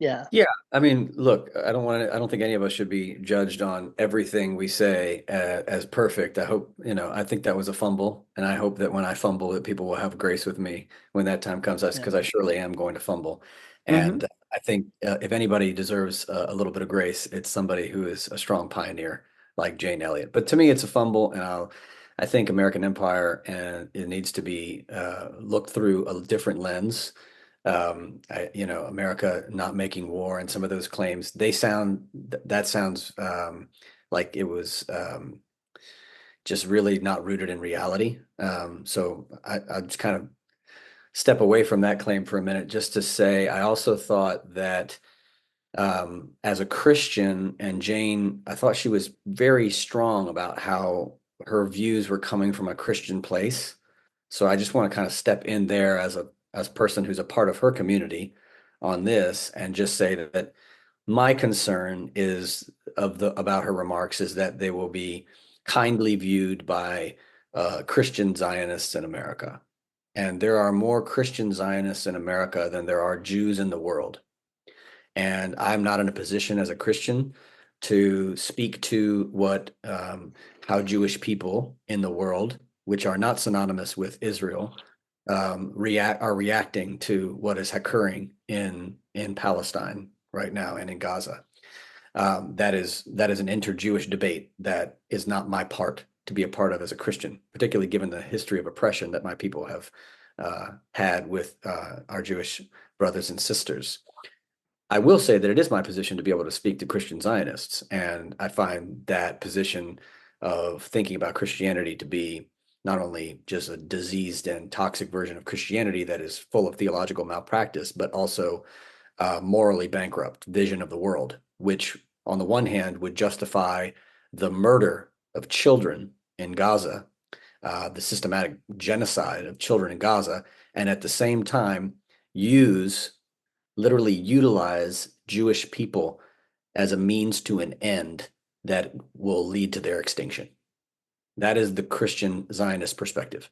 Yeah. I mean, look, I don't think any of us should be judged on everything we say as perfect. I think that was a fumble, and I hope that when I fumble that people will have grace with me when that time comes, because I surely am going to fumble. And I think if anybody deserves a little bit of grace, it's somebody who is a strong pioneer like Jane Elliott. But to me, it's a fumble, and I think American Empire, and it needs to be looked through a different lens. America not making war and some of those claims, that sounds like it was just really not rooted in reality. So I just kind of step away from that claim for a minute, just to say, I also thought that as a Christian, and Jane, I thought she was very strong about how her views were coming from a Christian place. So I just want to kind of step in there as a person who's a part of her community on this, and just say that my concern is about her remarks is that they will be kindly viewed by Christian Zionists in America. And there are more Christian Zionists in America than there are Jews in the world. And I'm not in a position as a Christian to speak to how Jewish people in the world, which are not synonymous with Israel, are reacting to what is occurring in Palestine right now and in Gaza. That is an inter-Jewish debate that is not my part to be a part of as a Christian, particularly given the history of oppression that my people have had with our Jewish brothers and sisters. I will say that it is my position to be able to speak to Christian Zionists, and I find that position of thinking about Christianity to be not only just a diseased and toxic version of Christianity that is full of theological malpractice, but also morally bankrupt vision of the world, which on the one hand would justify the murder of children in Gaza, the systematic genocide of children in Gaza, and at the same time literally utilize Jewish people as a means to an end that will lead to their extinction. That is the Christian Zionist perspective.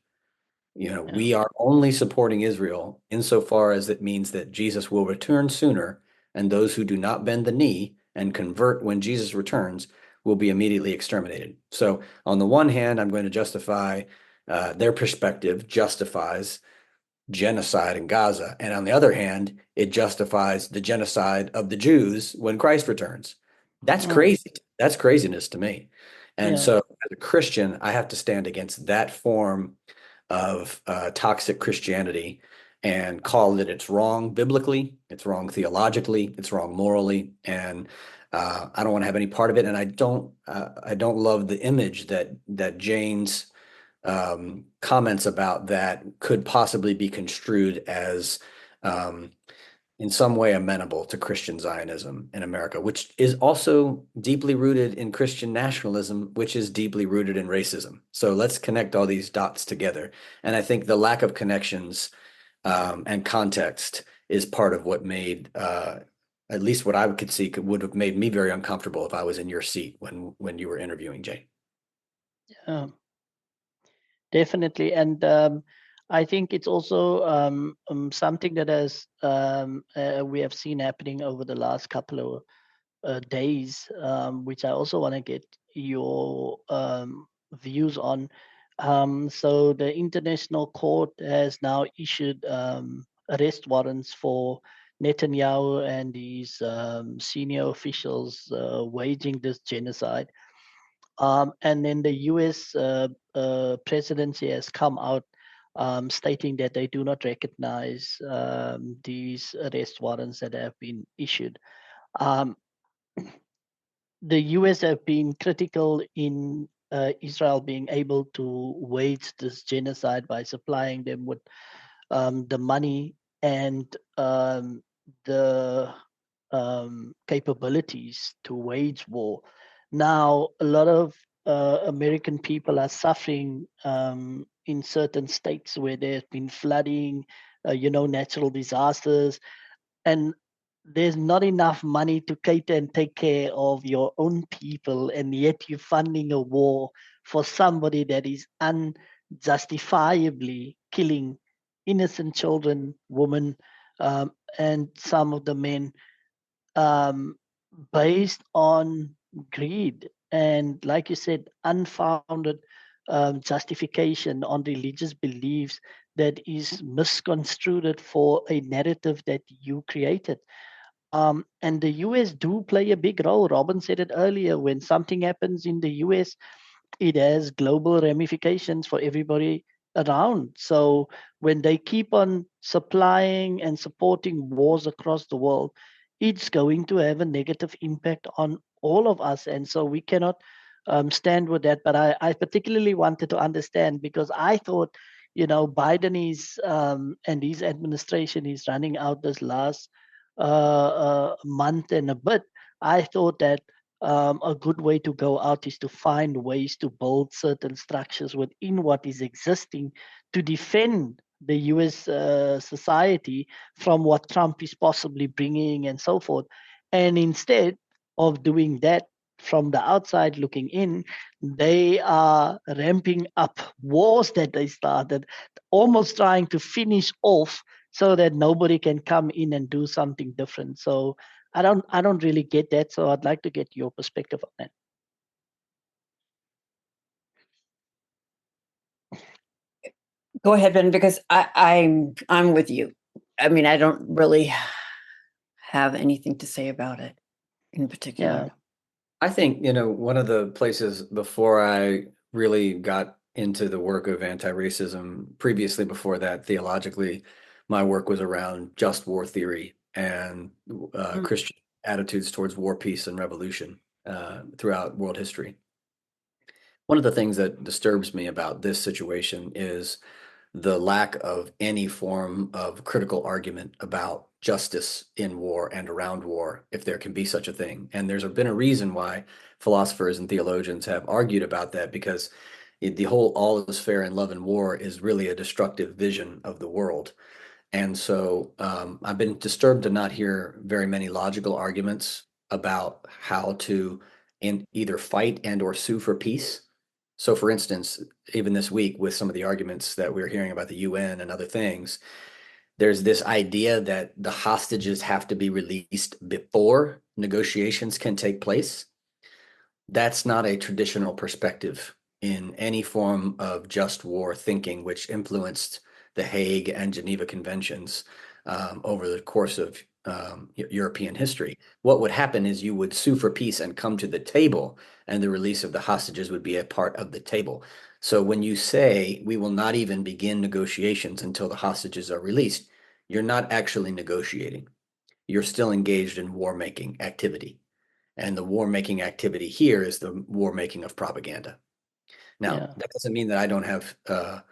We are only supporting Israel insofar as it means that Jesus will return sooner, and those who do not bend the knee and convert when Jesus returns will be immediately exterminated. So on the one hand, I'm going to justify their perspective justifies genocide in Gaza. And on the other hand, it justifies the genocide of the Jews when Christ returns. That's crazy. That's craziness to me. And so as a Christian, I have to stand against that form of toxic Christianity and call that it's wrong biblically, it's wrong theologically, it's wrong morally, and I don't want to have any part of it. And I don't love the image that Jane's comments about that could possibly be construed as in some way amenable to Christian Zionism in America, which is also deeply rooted in Christian nationalism, which is deeply rooted in racism. So let's connect all these dots together. And I think the lack of connections and context is part of what made, at least what I could see, would have made me very uncomfortable if I was in your seat when you were interviewing Jane. Yeah, definitely. And I think it's also something that we have seen happening over the last couple of days, which I also want to get your views on. So the International Court has now issued arrest warrants for Netanyahu and his senior officials waging this genocide. And then the US presidency has come out stating that they do not recognize these arrest warrants that have been issued. The US have been critical in Israel being able to wage this genocide by supplying them with the money and the capabilities to wage war. Now, a lot of American people are suffering in certain states where there's been flooding, natural disasters, and there's not enough money to cater and take care of your own people, and yet you're funding a war for somebody that is unjustifiably killing innocent children, women, and some of the men, based on greed and, like you said, unfounded justification on religious beliefs that is misconstrued for a narrative that you created. And the US do play a big role. Robin said it earlier. When something happens in the US, it has global ramifications for everybody around. So when they keep on supplying and supporting wars across the world, it's going to have a negative impact on all of us. And so we cannot stand with that. But I particularly wanted to understand, because I thought, Biden is and his administration is running out this last month and a bit. I thought that a good way to go out is to find ways to build certain structures within what is existing to defend the US society from what Trump is possibly bringing and so forth. And instead of doing that from the outside looking in, they are ramping up wars that they started, almost trying to finish off so that nobody can come in and do something different. So I don't really get that. So I'd like to get your perspective on that. Go ahead, Ben, because I'm with you. I mean, I don't really have anything to say about it in particular. Yeah. I think, one of the places before I really got into the work of anti-racism, previously before that, theologically, my work was around just war theory and Christian attitudes towards war, peace, and revolution throughout world history. One of the things that disturbs me about this situation is the lack of any form of critical argument about justice in war and around war, if there can be such a thing. And there's been a reason why philosophers and theologians have argued about that, because the whole all is fair in love and war is really a destructive vision of the world. And so I've been disturbed to not hear very many logical arguments about how to either fight and or sue for peace. So for instance, even this week with some of the arguments that we're hearing about the UN and other things, there's this idea that the hostages have to be released before negotiations can take place. That's not a traditional perspective in any form of just war thinking, which influenced the Hague and Geneva Conventions over the course of European history. What would happen is you would sue for peace and come to the table, and the release of the hostages would be a part of the table. So when you say we will not even begin negotiations until the hostages are released, you're not actually negotiating. You're still engaged in war-making activity. And the war-making activity here is the war-making of propaganda. Now, that doesn't mean that I don't have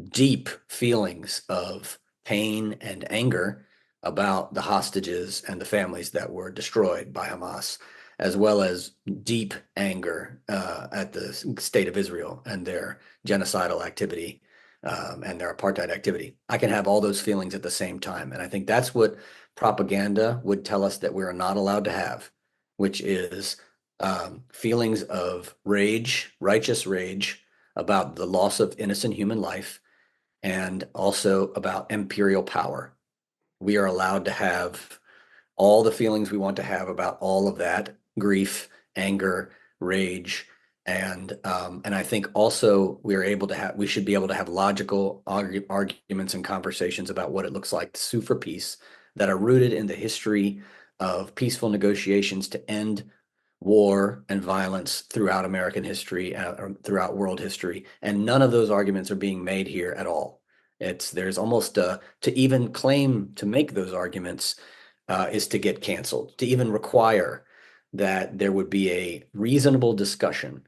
deep feelings of pain and anger about the hostages and the families that were destroyed by Hamas, as well as deep anger at the state of Israel and their genocidal activity and their apartheid activity. I can have all those feelings at the same time. And I think that's what propaganda would tell us that we're not allowed to have, which is feelings of rage, righteous rage about the loss of innocent human life, and also about imperial power. We are allowed to have all the feelings we want to have about all of that: grief, anger, rage, and I think also we should be able to have logical arguments and conversations about what it looks like to sue for peace that are rooted in the history of peaceful negotiations to end war and violence throughout American history, or throughout world history. And none of those arguments are being made here at all. There's almost to even claim to make those arguments is to get canceled, to even require that there would be a reasonable discussion.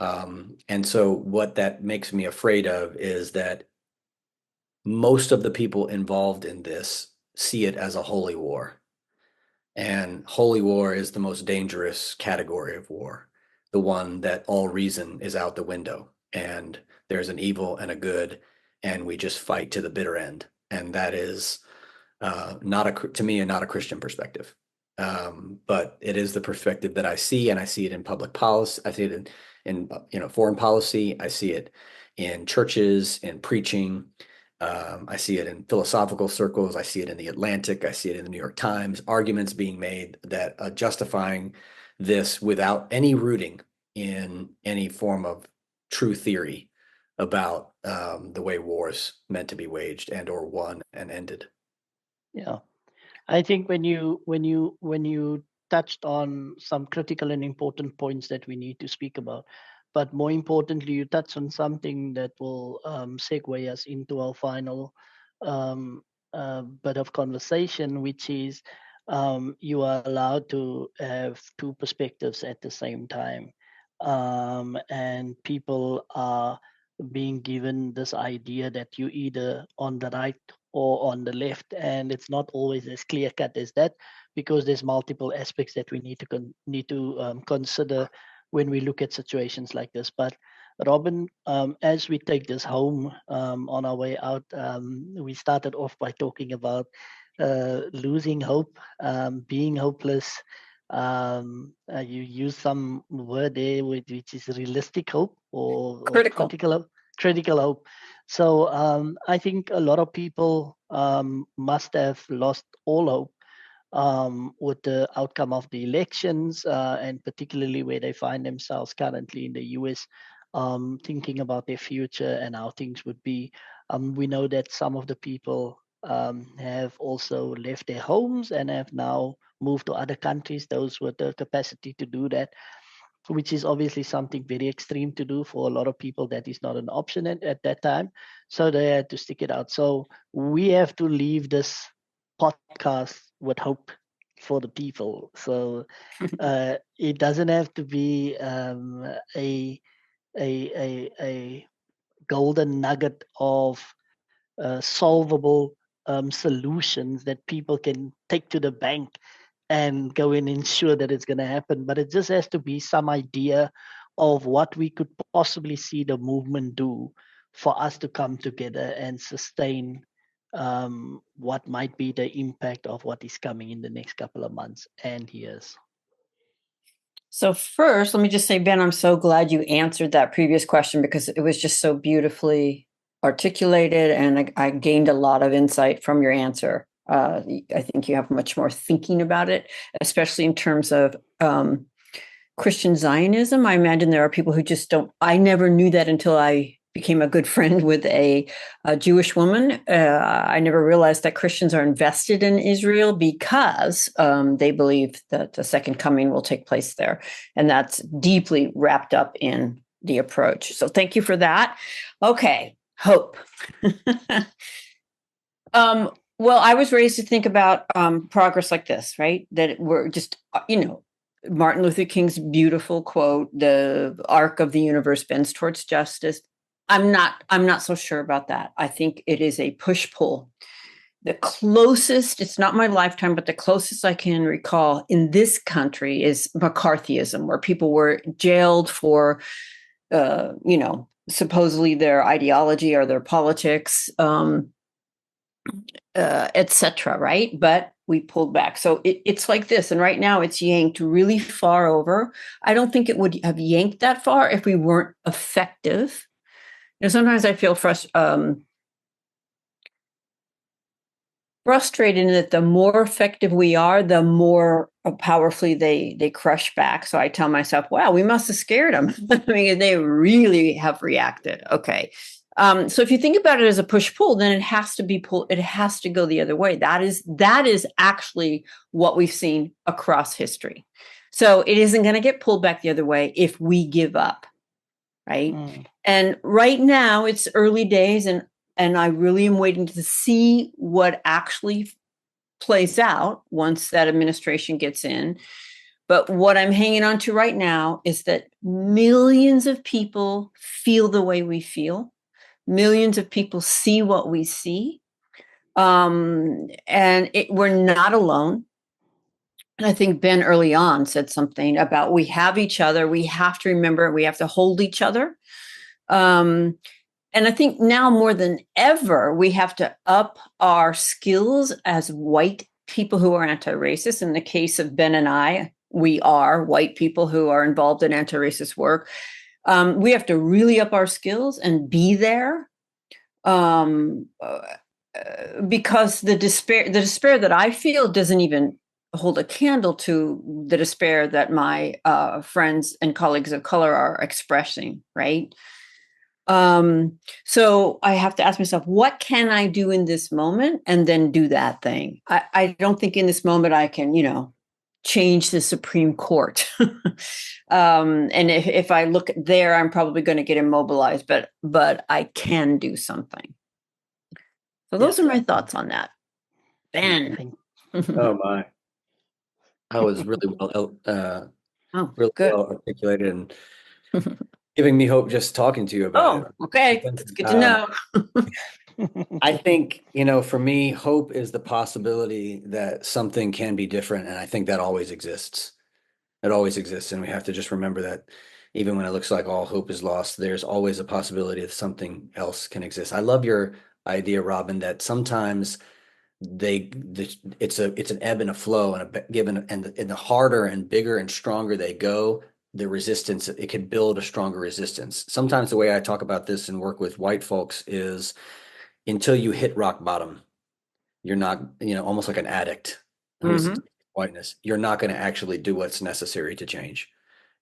And so what that makes me afraid of is that most of the people involved in this see it as a holy war. And holy war is the most dangerous category of war, the one that all reason is out the window, and there's an evil and a good, and we just fight to the bitter end. And that is to me, not a Christian perspective. But it is the perspective that I see, and I see it in public policy. I see it in foreign policy. I see it in churches, in preaching. I see it in philosophical circles. I see it in the Atlantic. I see it in the New York Times. Arguments being made that justifying this without any rooting in any form of true theory about the way wars meant to be waged and or won and ended. Yeah, I think when you touched on some critical and important points that we need to speak about, but more importantly, you touched on something that will segue us into our final um, bit of conversation, which is you are allowed to have two perspectives at the same time, and people are being given this idea that you either on the right or on the left, and it's not always as clear cut as that, because there's multiple aspects that we need to consider when we look at situations like this. But Robin, as we take this home on our way out, we started off by talking about losing hope, being hopeless. You use some word there which is realistic hope or Critical. critical hope. So I think a lot of people must have lost all hope with the outcome of the elections, and particularly where they find themselves currently in the US, thinking about their future and how things would be. We know that some of the people have also left their homes and have now moved to other countries, those with the capacity to do that, which is obviously something very extreme to do for a lot of people. That is not an option at that time. So they had to stick it out. So we have to leave this podcast with hope for the people. So it doesn't have to be a a golden nugget of solvable solutions that people can take to the bank and go and ensure that it's going to happen. But it just has to be some idea of what we could possibly see the movement do for us to come together and sustain what might be the impact of what is coming in the next couple of months and years. So first, let me just say, Ben, I'm so glad you answered that previous question because it was just so beautifully articulated, and I gained a lot of insight from your answer. I think you have much more thinking about it, especially in terms of Christian Zionism. I imagine there are people who just don't. I never knew that until I became a good friend with a Jewish woman. I never realized that Christians are invested in Israel because they believe that the second coming will take place there. And that's deeply wrapped up in the approach. So thank you for that. Okay, hope. Well, I was raised to think about progress like this, right? That we're just, Martin Luther King's beautiful quote, the arc of the universe bends towards justice. I'm not so sure about that. I think it is a push-pull. The closest, it's not my lifetime, but the closest I can recall in this country is McCarthyism, where people were jailed for, supposedly their ideology or their politics, etc. Right? But we pulled back. So it's like this. And right now it's yanked really far over. I don't think it would have yanked that far if we weren't effective. Sometimes I feel frustrated in that the more effective we are, the more powerfully they crush back. So I tell myself, wow, we must have scared them. I mean, they really have reacted. Okay. So if you think about it as a push-pull, then it has to be pulled. It has to go the other way. That is actually what we've seen across history. So it isn't going to get pulled back the other way if we give up. Right. And right now it's early days and I really am waiting to see what actually plays out once that administration gets in. But what I'm hanging on to right now is that millions of people feel the way we feel. Millions of people see what we see. And we're not alone. And I think Ben early on said something about we have each other. We have to remember, we have to hold each other. And I think now more than ever, we have to up our skills as white people who are anti-racist. In the case of Ben and I, we are white people who are involved in anti-racist work. We have to really up our skills and be there. Because the despair that I feel doesn't even hold a candle to the despair that my friends and colleagues of color are expressing, right? So I have to ask myself, what can I do in this moment? And then do that thing. I don't think in this moment I can, change the Supreme Court. And if I look there, I'm probably going to get immobilized, but I can do something. So those are my thoughts on that. Ben. Oh my. I was really well well articulated and giving me hope just talking to you about it. Okay. That's good to know. I think, for me, hope is the possibility that something can be different. And I think that always exists. It always exists. And we have to just remember that even when it looks like all hope is lost, there's always a possibility that something else can exist. I love your idea, Robin, that sometimes it's an ebb and a flow, and the harder and bigger and stronger they go, the resistance, it can build a stronger resistance. Sometimes the way I talk about this and work with white folks is until you hit rock bottom, you're not, almost like an addict who's whiteness, you're not going to actually do what's necessary to change.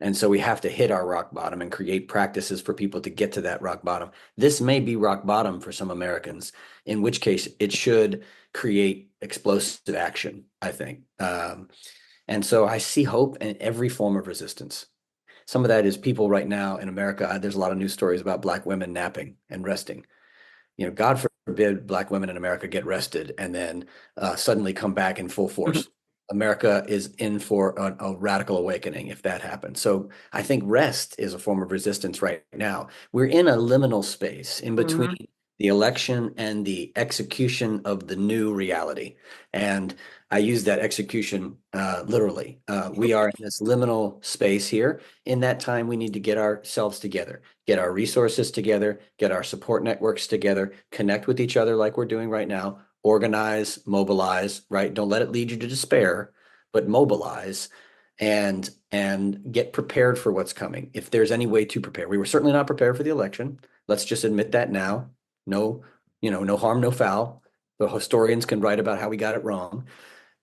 And so we have to hit our rock bottom and create practices for people to get to that rock bottom. This may be rock bottom for some Americans, in which case it should create explosive action, I think. And so I see hope in every form of resistance. Some of that is people right now in America. There's a lot of news stories about Black women napping and resting. God forbid Black women in America get rested and then suddenly come back in full force. America is in for a radical awakening if that happens. So I think rest is a form of resistance right now. We're in a liminal space in between the election and the execution of the new reality. And I use that execution literally. We are in this liminal space here. In that time, we need to get ourselves together, get our resources together, get our support networks together, connect with each other like we're doing right now, organize, mobilize, right? Don't let it lead you to despair, but mobilize and get prepared for what's coming. If there's any way to prepare. We were certainly not prepared for the election. Let's just admit that now. No, no harm, no foul. The historians can write about how we got it wrong.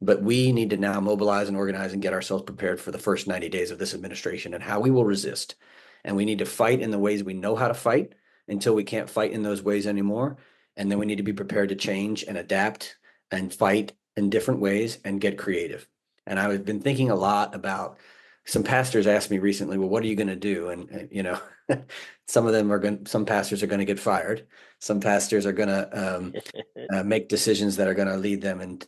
But we need to now mobilize and organize and get ourselves prepared for the first 90 days of this administration and how we will resist. And we need to fight in the ways we know how to fight until we can't fight in those ways anymore. And then we need to be prepared to change and adapt and fight in different ways and get creative. And I've been thinking a lot about, some pastors asked me recently, well, what are you going to do? And some pastors are going to get fired. Some pastors are going to make decisions that are going to lead them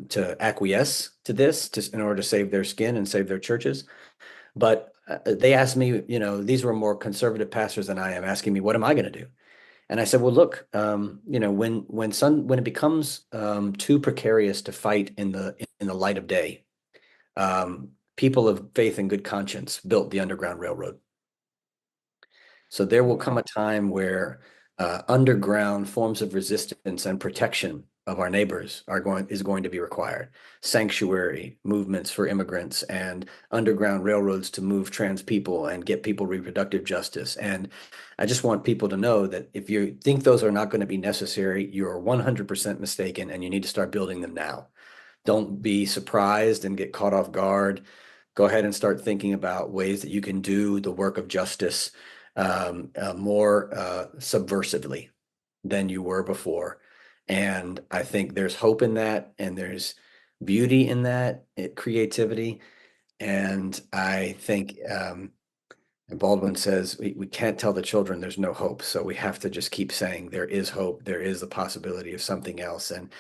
to acquiesce to this in order to save their skin and save their churches. But they asked me, these were more conservative pastors than I am, asking me, what am I going to do? And I said, well, look, when it becomes too precarious to fight in the light of day, people of faith and good conscience built the Underground Railroad. So there will come a time where underground forms of resistance and protection of our neighbors is going to be required. Sanctuary movements for immigrants and underground railroads to move trans people and get people reproductive justice. And I just want people to know that if you think those are not going to be necessary, you're 100% mistaken, and you need to start building them now. Don't be surprised and get caught off guard. Go ahead and start thinking about ways that you can do the work of justice more subversively than you were before. And I think there's hope in that, and there's beauty in that, creativity. And I think Baldwin says we can't tell the children there's no hope. So we have to just keep saying there is hope. There is the possibility of something else. And,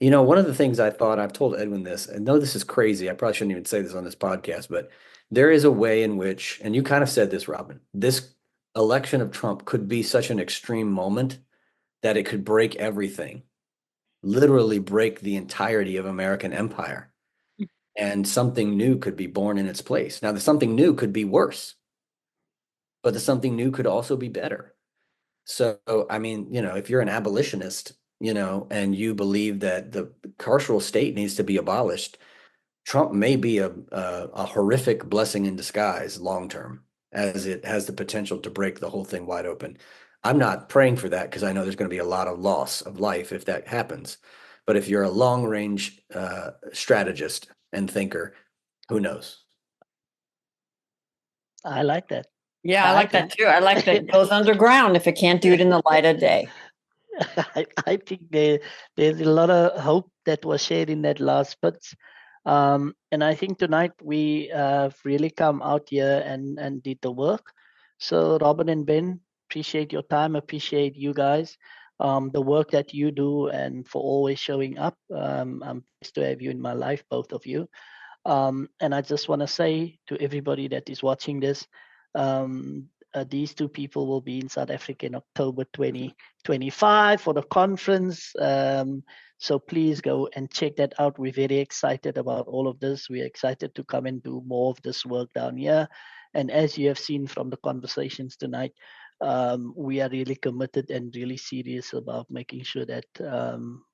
one of the things I've told Edwin this, I know this is crazy. I probably shouldn't even say this on this podcast, but there is a way in which, and you kind of said this, Robin, this election of Trump could be such an extreme moment that it could break everything, literally break the entirety of American empire. And something new could be born in its place. Now, the something new could be worse, but the something new could also be better. So, I mean, if you're an abolitionist, and you believe that the carceral state needs to be abolished, Trump may be a horrific blessing in disguise long term, as it has the potential to break the whole thing wide open. I'm not praying for that because I know there's going to be a lot of loss of life if that happens. But if you're a long range strategist and thinker, who knows? I like that. Yeah, I like that too. I like that it goes underground if it can't do it in the light of day. I think there's a lot of hope that was shared in that last bit. And I think tonight we have really come out here and did the work. So Robin and Ben, appreciate your time, appreciate you guys, the work that you do, and for always showing up. I'm blessed to have you in my life, both of you. And I just want to say to everybody that is watching this, these two people will be in South Africa in October 2025 for the conference. So please go and check that out. We're very excited about all of this. We're excited to come and do more of this work down here. And as you have seen from the conversations tonight, we are really committed and really serious about making sure that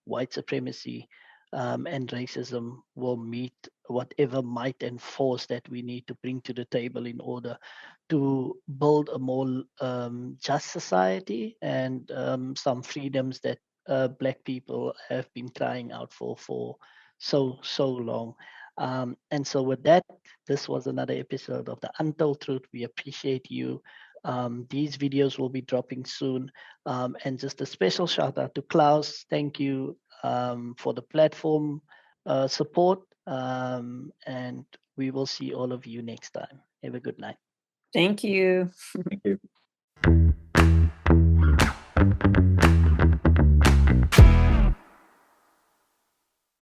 white supremacy and racism will meet whatever might and force that we need to bring to the table in order to build a more just society and some freedoms that Black people have been crying out for so long. And so with that, this was another episode of the Untold Truth. We appreciate you. These videos will be dropping soon. And just a special shout out to Klaus. Thank you for the platform support. And we will see all of you next time. Have a good night. Thank you. Thank you.